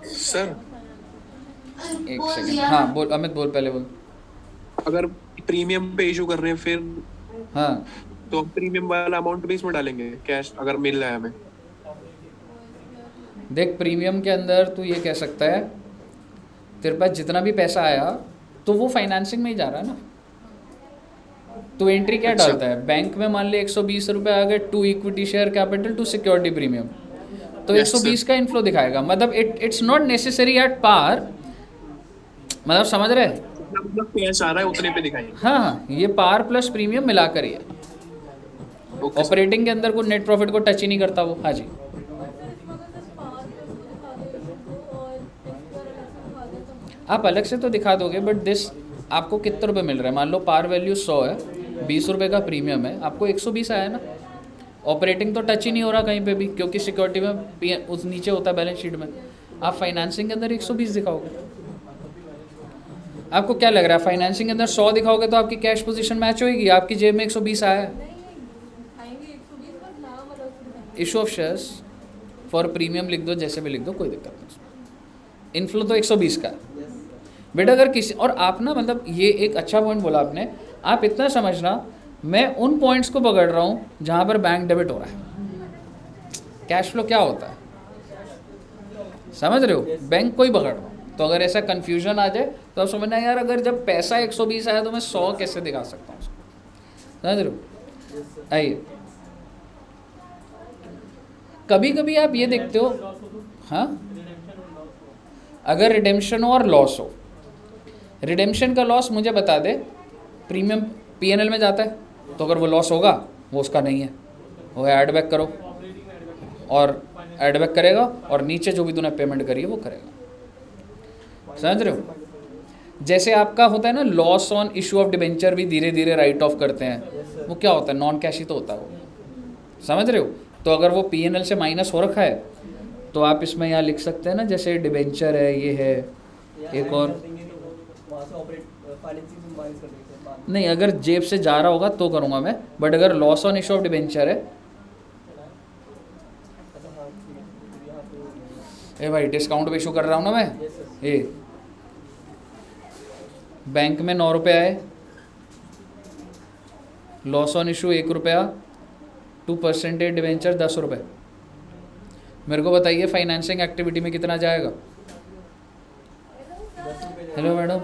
सर एक सेकंड, हाँ बोल अमित, बोल पहले बोल। अगर प्रीमियम पे इशू कर रहे हैं फिर हाँ तो हम प्रीमियम वाला अमाउंट भी इसमें डालेंगे, कैश अगर मिल रहा है हमें। देख, प्रीमियम के अंदर तू ये कह सकता है तेरे पास जितना भी पैसा आया तो वो फाइनेंसिंग में ही जा रहा है ना। तो एंट्री क्या अच्छा। डालता है? बैंक में मान ले 120 रुपये आ गए, to equity share capital to security premium, तो Yes, 120 का इन्फ्लो दिखाएगा। मतलब it's not necessary at par, मतलब समझ रहे? मतलब कैश आ रहा है उतने पे दिखाएंगे। हाँ, ये पार प्लस प्रीमियम मिलाकर ही है। Okay sir. ऑपरेटिंग के अंदर कोई नेट प्रॉफिट को टच ही नहीं करता वो। हाँ जी, आप अलग से तो दिखा दोगे, बट दिस आपको कितने रुपए मिल रहा है? मान लो पार वैल्यू 100 है, 20 रुपये का प्रीमियम है, आपको 120 आया ना। ऑपरेटिंग तो टच ही नहीं हो रहा कहीं पे भी, क्योंकि सिक्योरिटी में उस नीचे होता है बैलेंस शीट में। आप फाइनेंसिंग के अंदर 120 दिखाओगे। आपको क्या लग रहा है, फाइनेंसिंग के अंदर 100 दिखाओगे तो आपकी कैश पोजीशन मैच होएगी? आपकी जेब में 120 आया है। Issue of shares for premium लिख दो, जैसे भी लिख दो, कोई दिक्कत नहीं। इनफ्लो तो 120 का है बेटा। अगर किसी और आप ना, मतलब ये एक अच्छा पॉइंट बोला आपने, आप इतना समझना, मैं उन पॉइंट्स को पकड़ रहा हूँ जहाँ पर बैंक डेबिट हो रहा है। कैश फ्लो क्या होता है? समझ रहे हो, बैंक को ही पकड़ रहा हूँ। तो अगर ऐसा कंफ्यूजन आ जाए तो आप समझना यार, अगर जब पैसा 120 आया तो मैं 100 कैसे दिखा सकता हूँ उसको, समझ रहे हो। आइए, कभी कभी आप ये देखते हो, हाँ, अगर रिडेम्पशन हो और लॉस हो, रिडेम्पशन का लॉस मुझे बता दे, प्रीमियम पीएनएल में जाता है, तो अगर वो लॉस होगा वो उसका नहीं है, वो ऐड बैक करो और ऐड बैक करेगा और नीचे जो भी तूने पेमेंट करी है वो करेगा, समझ रहे हो। जैसे आपका होता है ना loss on issue of debenture भी धीरे धीरे राइट ऑफ करते हैं, वो क्या होता है, नॉन कैश ही तो होता है वो, समझ रहे हो। तो अगर वो पीएनएल से माइनस हो रखा है तो आप इसमें यहाँ लिख सकते हैं ना, जैसे डिबेंचर है, ये है एक और, नहीं अगर जेब से जा रहा होगा तो करूँगा मैं, बट अगर loss on issue of debenture है, ए भाई डिस्काउंट भी इशू कर रहा हूँ ना मैं, ए बैंक में 9 रुपये आए, लॉस ऑन इशू 1 रुपया, 2% डिवेंचर 10 रुपये। मेरे को बताइए फाइनेंसिंग एक्टिविटी में कितना जाएगा। हेलो मैडम,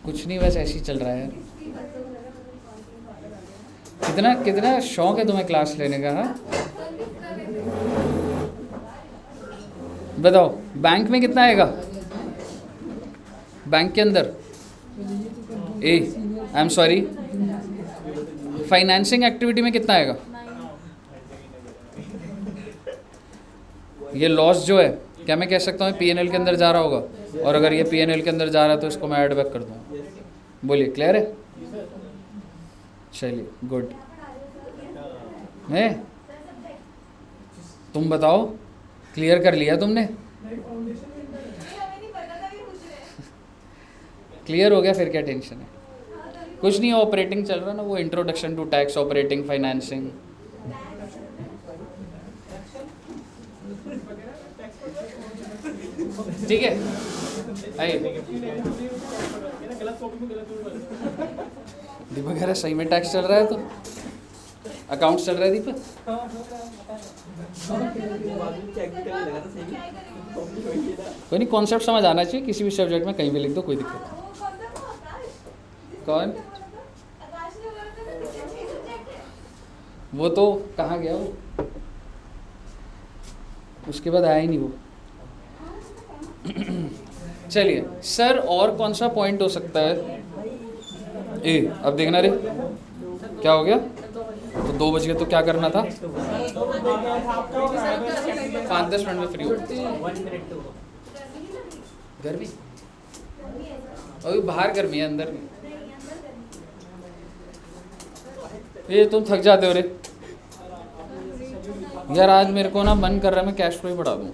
कुछ नहीं, बस ऐसे ही चल रहा है यार। कितना कितना शौक है तुम्हें क्लास लेने का, हाँ बताओ। बैंक में कितना आएगा, बैंक के अंदर आई एम सॉरी, फाइनेंसिंग एक्टिविटी में कितना आएगा। ये लॉस जो है क्या मैं कह सकता हूँ पीएनएल के अंदर जा रहा होगा, और अगर ये पीएनएल के अंदर जा रहा है तो इसको मैं ऐड बैक कर दूँगा। बोलिए क्लियर है, चलिए गुड है। तुम बताओ क्लियर कर लिया तुमने, क्लियर हो गया, फिर क्या टेंशन है। कुछ नहीं, ऑपरेटिंग चल रहा ना, वो introduction to tax, operating, financing. ठीक है, आइए। दीपक कह रहा सही में टैक्स चल रहा है, तो अकाउंट चल रहा है दीपक। कोई नहीं, कॉन्सेप्ट समझ आना चाहिए किसी भी सब्जेक्ट में, कहीं भी लिख दो, कोई दिक्कत नहीं। कौन, वो तो कहाँ गया वो, उसके बाद आया ही नहीं वो। चलिए सर, और कौन सा पॉइंट हो सकता है। ए अब देखना रे, क्या हो गया, तो 2 बज गए, तो क्या करना था, 5-10 मिनट में फ्री हो। गर्मी अभी बाहर गर्मी है, अंदर भी। ये तुम थक जाते हो रे यार। आज मेरे को ना मन कर रहा है मैं कैश फ्लो ही बढ़ा दूँ,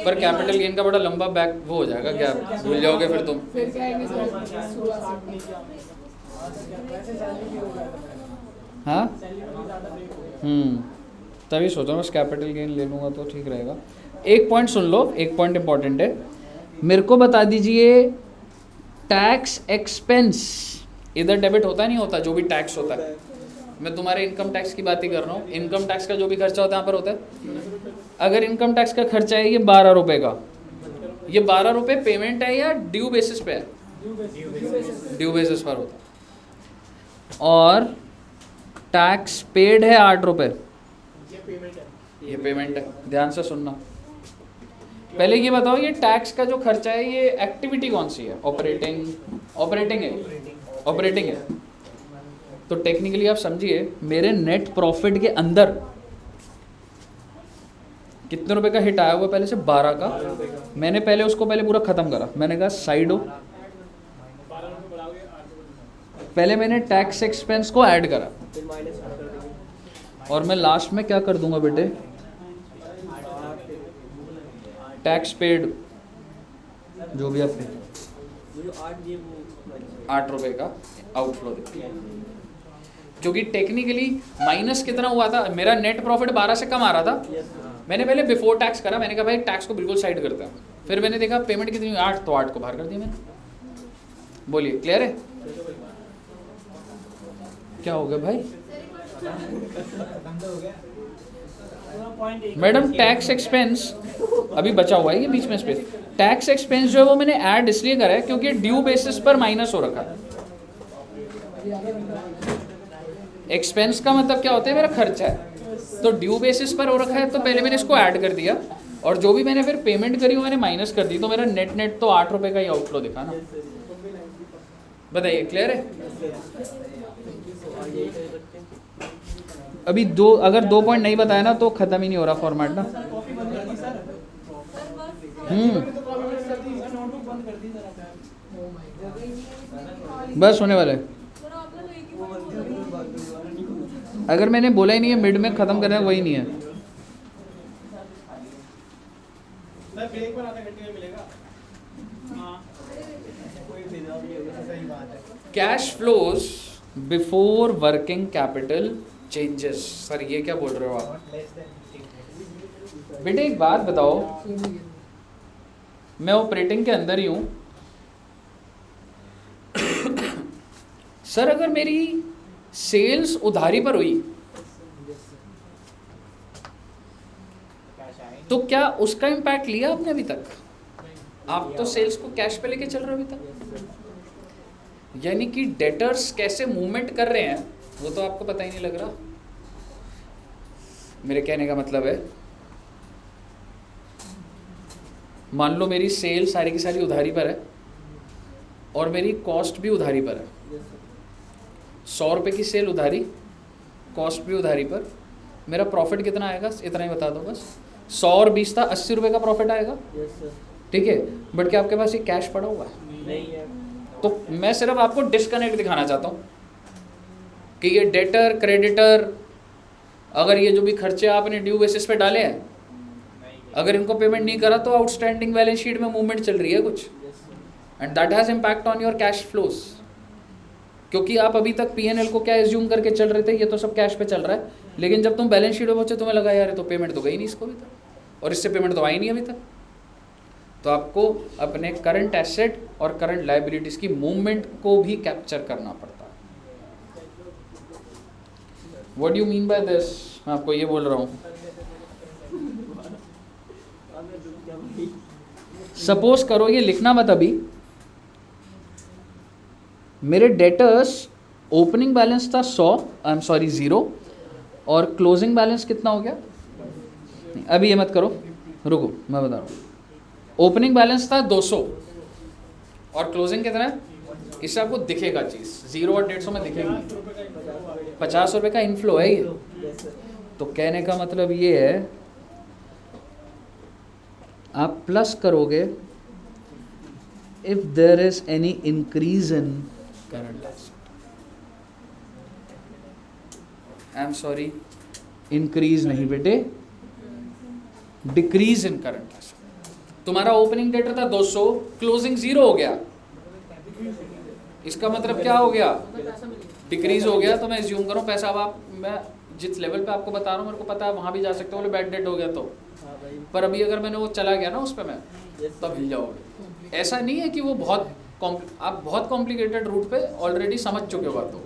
पर कैपिटल गेन का बड़ा लंबा बैक वो हो जाएगा, क्या भूल जाओगे फिर तुम। हाँ तभी सोचा बस कैपिटल गेन ले लूँगा तो ठीक रहेगा। एक पॉइंट सुन लो, एक पॉइंट इंपॉर्टेंट है, मेरे को बता दीजिए टैक्स एक्सपेंस इधर डेबिट होता नहीं होता, जो भी टैक्स होता है, मैं तुम्हारे इनकम टैक्स की बात ही कर रहा हूँ। इनकम टैक्स का जो भी खर्चा होता है यहाँ पर होता है। अगर इनकम टैक्स का खर्चा है ये 12 रुपये का, ये 12 रुपये पेमेंट है या ड्यू बेसिस पे है, ड्यू बेसिस पर होता है। और टैक्स पेड है 8 रुपये, ये पेमेंट है। ध्यान से सुनना, पहले ये बताओ ये टैक्स का जो खर्चा है ये एक्टिविटी कौन सी है, ऑपरेटिंग, ऑपरेटिंग है, ऑपरेटिंग है। तो टेक्निकली आप समझिए मेरे नेट प्रॉफिट के अंदर कितने रुपए का हिट आया हुआ पहले से, 12 का। मैंने पहले उसको पहले पूरा खत्म करा, मैंने कहा साइड हो, पहले मैंने टैक्स एक्सपेंस को ऐड करा, और मैं लास्ट में क्या कर दूंगा बेटे, टैक्स पेड जो भी आपने 8 रुपए का आउटफ्लो देखिए, क्योंकि टेक्निकली माइनस कितना हुआ था, मेरा नेट प्रॉफिट 12 से कम आ रहा था। मैंने पहले बिफोर टैक्स करा, मैंने कहा भाई टैक्स को बिल्कुल साइड करते हैं। फिर मैंने देखा पेमेंट कितनी हुई 8, तो 8 को बाहर कर दिया मैंने। बोलिए क्लियर है, क्या हो गया भाई। मैडम टैक्स एक्सपेंस अभी बचा हुआ है ये बीच में स्पेस। टैक्स एक्सपेंस जो है वो मैंने ऐड इसलिए करा है क्योंकि ड्यू बेसिस पर माइनस हो रखा है। एक्सपेंस का मतलब क्या होता है, मेरा खर्चा है, तो ड्यू बेसिस पर हो रखा है तो पहले मैंने इसको ऐड कर दिया और जो भी मैंने फिर पेमेंट करी वो मैंने माइनस कर दी, तो मेरा नेट तो 8 रुपये का ही आउटफ्लो दिखा ना। बताइए क्लियर है? अभी दो अगर 2 पॉइंट नहीं बताया ना तो खत्म ही नहीं हो रहा फॉर्मेट ना। बस होने वाला है। अगर मैंने बोला ही नहीं है मिड में खत्म करना है, वही नहीं है। सर ब्रेक पर आधा घंटे में मिलेगा। हाँ सही बात है। Cash flows before working capital changes. Sir ये क्या बोल रहे हो आप? बेटे एक बात बताओ, मैं ऑपरेटिंग के अंदर ही हूं सर, अगर मेरी सेल्स उधारी पर हुई तो क्या उसका इम्पैक्ट लिया आपने अभी तक? आप तो सेल्स को कैश पे लेके चल रहे हो अभी तक, यानी कि डेटर्स कैसे मूवमेंट कर रहे हैं वो तो आपको पता ही नहीं लग रहा। मेरे कहने का मतलब है, मान लो मेरी सेल सारी की सारी उधारी पर है और मेरी कॉस्ट भी उधारी पर है। 100 रुपये की सेल उधारी, कॉस्ट भी उधारी पर, मेरा प्रॉफिट कितना आएगा इतना ही बता दो बस। 100 और 20 था, 80 रुपये का प्रॉफिट आएगा, ठीक है। बट क्या आपके पास ये कैश पड़ा हुआ है? नहीं है। तो मैं सिर्फ आपको डिस्कनेक्ट दिखाना चाहता हूँ कि ये डेटर क्रेडिटर, अगर ये जो भी खर्चे आपने ड्यू बेसिस पे डाले हैं, अगर इनको पेमेंट नहीं करा तो आउटस्टैंडिंग बैलेंस शीट में मूवमेंट चल रही है कुछ, and that has impact on your cash flows. क्योंकि आप अभी तक P&L को क्या एज्यूम करके चल रहे थे, ये तो सब कैश पे चल रहा है, लेकिन जब तुम बैलेंस शीट में पहुंचे तुम्हें लगा यार ये तो पेमेंट तो गई नहीं इसको अभी तक, और इससे पेमेंट तो आई नहीं अभी तक। तो आपको अपने करंट एसेट और करंट लायबिलिटीज की मूवमेंट को भी कैप्चर करना पड़ता है। What do you mean by this? मैं आपको ये बोल रहा हूँ, सपोज करो, ये लिखना मत अभी, मेरे डेटर्स ओपनिंग बैलेंस था 0 और क्लोजिंग बैलेंस कितना हो गया? नहीं, अभी ये मत करो, रुको मैं बता रहा हूँ। ओपनिंग बैलेंस था 200 और क्लोजिंग कितना है? इससे आपको दिखेगा चीज़ 0 और 150 में दिखेगी। 50 रुपये का इनफ्लो है ये। तो कहने का मतलब ये है, आप प्लस करोगे if there is any increase in current asset. I am sorry, increase नहीं बेटे, डिक्रीज इन करंट एसेट। तुम्हारा ओपनिंग डेटर था 200, क्लोजिंग 0 हो गया, इसका मतलब क्या हो गया? डिक्रीज हो गया। तो मैं एज्यूम करूँ पैसा, अब आप, मैं जिस लेवल पे आपको बता रहा हूँ मेरे को पता है वहाँ भी जा सकते हो, बोले बैड डेट हो गया तो, पर अभी अगर मैंने वो चला गया ना उस पर मैं, तब हिल जाओगे। ऐसा नहीं है कि वो बहुत आप बहुत कॉम्प्लिकेटेड रूट पे ऑलरेडी समझ चुके हो बातों,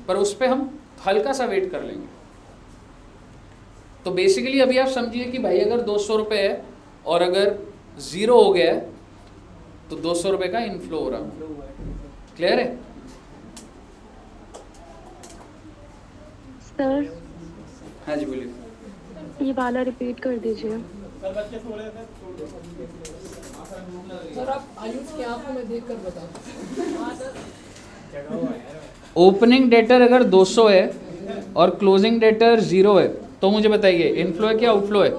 पर उस पर हम हल्का सा वेट कर लेंगे। तो बेसिकली अभी आप समझिए कि भाई अगर 200 रुपये है और अगर 0 हो गया है तो 200 रुपये का इनफ्लो हो रहा है। क्लियर है? सर हाँ जी बोलिए। ये वाला रिपीट कर दीजिए। कल बच्चे सो रहे थे। सर आप आयुष की आंखों में देखकर बताओ। ओपनिंग डेटर अगर 200 है और क्लोजिंग डेटर 0 है तो मुझे बताइए इनफ्लो है क्या आउटफ्लो है?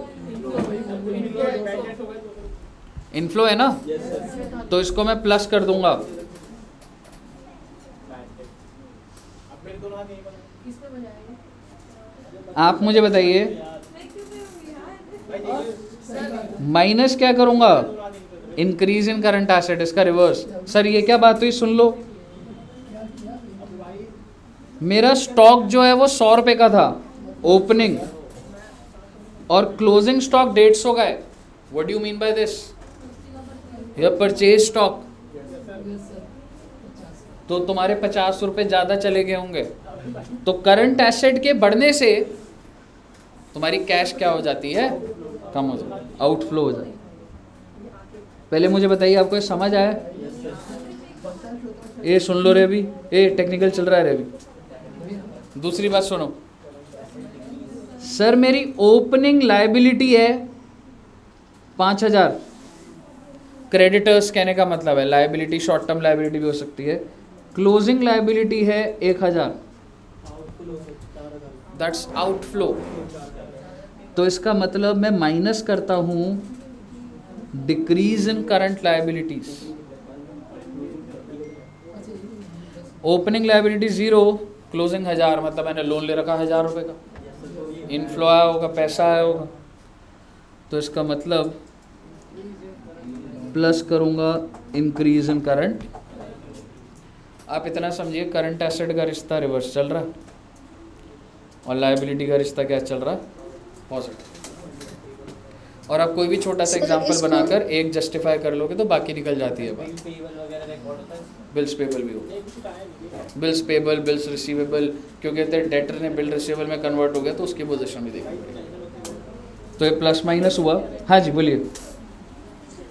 इनफ्लो है ना, तो इसको मैं प्लस कर दूंगा। अब मेरे दोनों हाथ नहीं बने। किसमें मजा आएगा? आप मुझे बताइए माइनस क्या करूंगा? इंक्रीज इन करंट एसेट, इसका रिवर्स। सर ये क्या बात हुई, सुन लो। मेरा स्टॉक जो है वो 100 रुपये का था ओपनिंग, और क्लोजिंग स्टॉक 150 का है। What do you mean by this? यह परचेज स्टॉक, तो तुम्हारे 50 रुपये ज़्यादा चले गए होंगे। तो करंट एसेट के बढ़ने से तुम्हारी कैश क्या हो जाती है, कम हो जाती है, आउटफ्लो हो जाती है। पहले मुझे बताइए, आपको ये समझ आया? ये सुन लो रे, अभी ये टेक्निकल चल रहा है रे अभी। दूसरी बात सुनो सर, मेरी ओपनिंग लायबिलिटी है 5,000। क्रेडिटर्स कहने का मतलब है लायबिलिटी, शॉर्ट टर्म लायबिलिटी भी हो सकती है। क्लोजिंग लायबिलिटी है 1,000, दैट्स आउटफ्लो। तो इसका मतलब मैं माइनस करता हूं decrease in current liabilities. Opening liability 0, closing 1,000, मतलब मैंने लोन ले रखा 1,000 रुपये का, इनफ्लो आया होगा, पैसा आया होगा, तो इसका मतलब प्लस करूंगा इंक्रीज इन करंट। आप इतना समझिए, करंट एसेट का रिश्ता रिवर्स चल रहा है और लायबिलिटी का रिश्ता क्या चल रहा है, पॉजिटिव। और आप कोई भी छोटा सा एग्जांपल बनाकर एक जस्टिफाई कर लोगे तो बाकी निकल जाती है बात। बिल्स पेबल भी हो, बिल्स पेबल, बिल्स रिसीवेबल, क्योंकि डेटर ने बिल रिसीवेबल में कन्वर्ट हो गया तो उसकी पोजीशन भी देखनी पड़ेगी। तो ये प्लस माइनस हुआ। हाँ जी बोलिए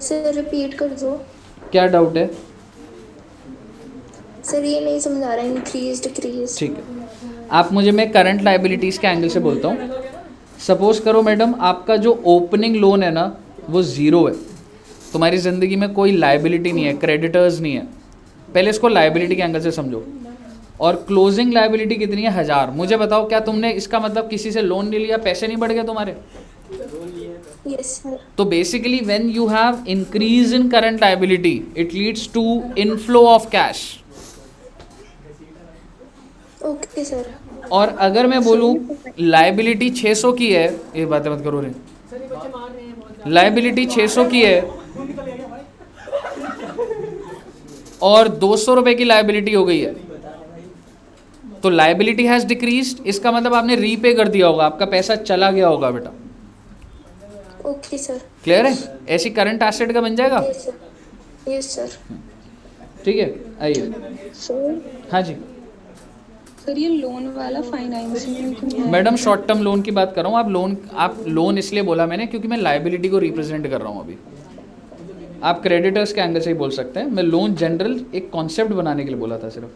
सर रिपीट कर दो। क्या डाउट है? सर ये नहीं समझ आ रहा है, इंक्रीज डिक्रीज। ठीक है, आप मुझे, मैं करंट लायबिलिटीज़ के एंगल से बोलता हूँ। सपोज करो मैडम, आपका जो ओपनिंग लोन है ना वो 0 है, तुम्हारी ज़िंदगी में कोई लायबिलिटी नहीं है, क्रेडिटर्स नहीं है। पहले इसको लायबिलिटी के एंगल से समझो। और क्लोजिंग लायबिलिटी कितनी है, 1,000। मुझे बताओ, क्या तुमने इसका मतलब किसी से लोन ले लिया, पैसे नहीं बढ़ गए तुम्हारे? Yes sir. तो basically when you have increase in current liability it leads to inflow of cash. Okay sir. और अगर मैं बोलूँ लायबिलिटी 600 की है, ये बातें मत करो रे, लायबिलिटी 600 की है और 200 रुपए की लायबिलिटी हो गई है, तो लायबिलिटी हैज डिक्रीज्ड। इसका मतलब आपने रीपे कर दिया होगा, आपका पैसा चला गया होगा बेटा। Okay sir. क्लियर है? ऐसी करंट एसेट का बन जाएगा। Yes sir. Yes sir. ठीक है, आइए। सर हाँ जी सर ये लोन वाला financing madam, short term loan की बात कर रहा हूँ। आप लोन इसलिए बोला मैंने क्योंकि मैं लायबिलिटी को रिप्रेजेंट कर रहा हूँ अभी। आप क्रेडिटर्स के एंगल से ही बोल सकते हैं, मैं लोन जनरल एक कॉन्सेप्ट बनाने के लिए बोला था सिर्फ।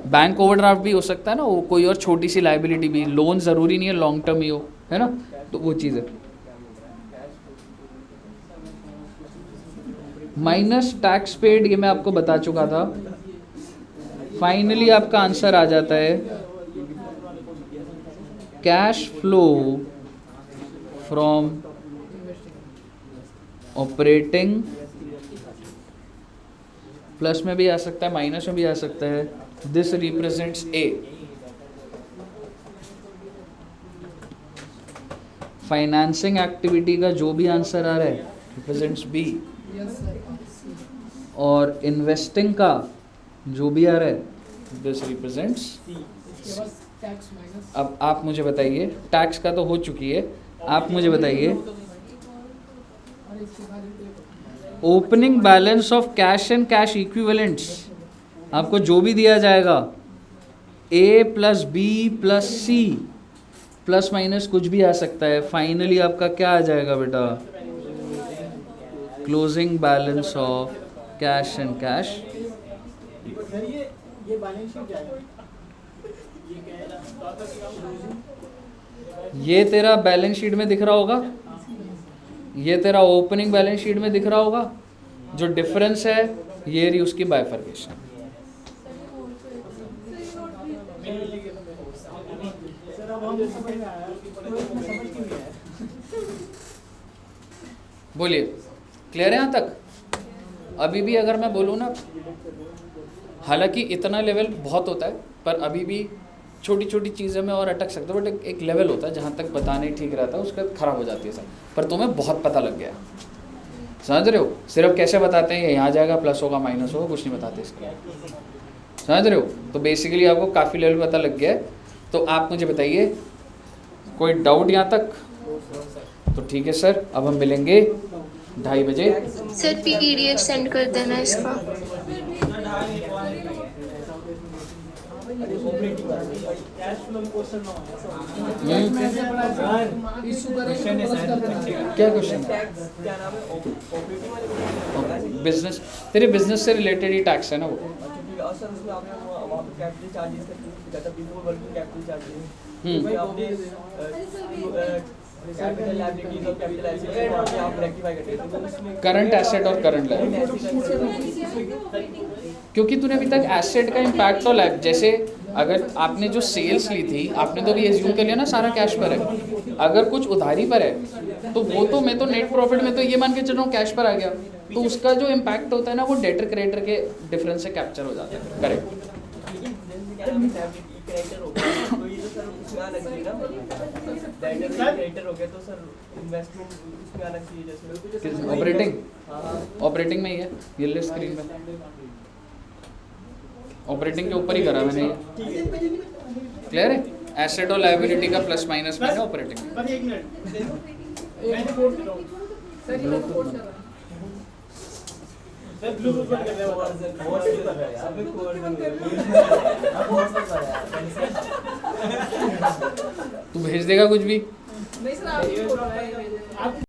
बैंक ओवरड्राफ्ट भी हो सकता है ना, वो कोई और छोटी सी लायबिलिटी भी। लोन ज़रूरी नहीं है लॉन्ग टर्म ही हो, है ना, तो वो चीज़ है। माइनस टैक्स पेड, ये मैं आपको बता चुका था। फाइनली आपका आंसर आ जाता है cash flow from operating, plus में भी आ सकता है, माइनस में भी आ सकता है। This represents A. Financing activity का जो भी आंसर आ रहा है रिप्रेजेंट्स बी, और इन्वेस्टिंग का जो भी आ रहा है दिस रिप्रेजेंट्स। अब आप मुझे बताइए, टैक्स का तो हो चुकी है, आप मुझे बताइए opening balance of cash and cash equivalents, आपको जो भी दिया जाएगा ए प्लस बी प्लस सी, प्लस माइनस कुछ भी आ सकता है, फाइनली आपका क्या आ जाएगा बेटा, closing balance of cash and cash. ये बैलेंस शीट क्या है? ये तेरा बैलेंस शीट में दिख रहा होगा, ये तेरा ओपनिंग बैलेंस शीट में दिख रहा होगा। जो डिफरेंस है ये रही उसकी बाइफर्केशन। बोलिए, क्लियर है यहाँ तक? अभी भी अगर मैं बोलूँ ना, हालांकि इतना लेवल बहुत होता है पर अभी भी छोटी छोटी चीज़ों में और अटक सकते हो, बट एक लेवल होता है जहाँ तक बताना ही ठीक रहता है, उसके बाद ख़राब हो जाती है सब। पर तुम्हें बहुत पता लग गया, समझ रहे हो? सिर्फ कैसे बताते हैं, ये यहाँ जाएगा, प्लस होगा, माइनस होगा, कुछ नहीं बताते इसके, समझ रहे हो? तो बेसिकली आपको काफ़ी लेवल पता लग गया है। तो आप मुझे बताइए, कोई डाउट यहाँ तक? तो ठीक है सर, अब हम मिलेंगे 2:30 बजे। सर PDF सेंड कर देना इसका। ऑपरेटिंग कैश फ्लो में क्वेश्चन ना हो इशू करेंगे तो बस कर देना। क्या क्वेश्चन है? टैक्स क्या नाम है ऑपरेटिंग वाले बिजनेस, तेरे बिजनेस से रिलेटेड ही टैक्स है ना वो। क्योंकि सर उसमें आपने वहाँ पे कैपिटल चार्जेस का कहता बिफोर वर्किंग कैपिटल चार्जेस हम्म। आपने कैपिटल लायबिलिटीज और कैपिटल एसेट्स को वहाँ पे आप रेक्टिफाई करते हैं तो उसमें करंट एसेट और करंट लायबिलिटी, क्योंकि तूने अभी तक एसेट का इम्पैक्ट तो लाइफ, जैसे अगर आपने जो सेल्स ली थी आपने तो भी एज्यूम कर लिया ना सारा कैश पर है, अगर कुछ उधारी पर है तो वो तो मैं तो नेट प्रॉफिट में तो ये मान के चल रहा हूँ कैश पर आ गया, तो उसका जो इम्पैक्ट होता है ना वो डेटर क्रेडिटर के डिफरेंस से कैप्चर हो जाता है। करेक्ट। क्रेडिटर हो गया तो ये तो सर उसमें आना चाहिए ना क्रेडिटर हो गया तो सर इन्वेस्टमेंट उसमें आना चाहिए जैसे ऑपरेटिंग, हाँ ऑपरेटिंग में ही है ये ले स्क्रीन पे, ऑपरेटिंग के ऊपर ही करा मैंने ये। क्लियर है? एसेट और लायबिलिटी का प्लस माइनस में है ऑपरेटिंग में। बस 1 मिनट मैं रिपोर्ट कर रहा हूँ सर ये रिपोर्ट कर रहा है। सर ब्लूटूथ बंद कर दे बहुत सही कर रहा है यार बहुत सही कर रहा है तू भेज देगा कुछ भी? नहीं सर आप रिपोर्ट कर रहे हैं।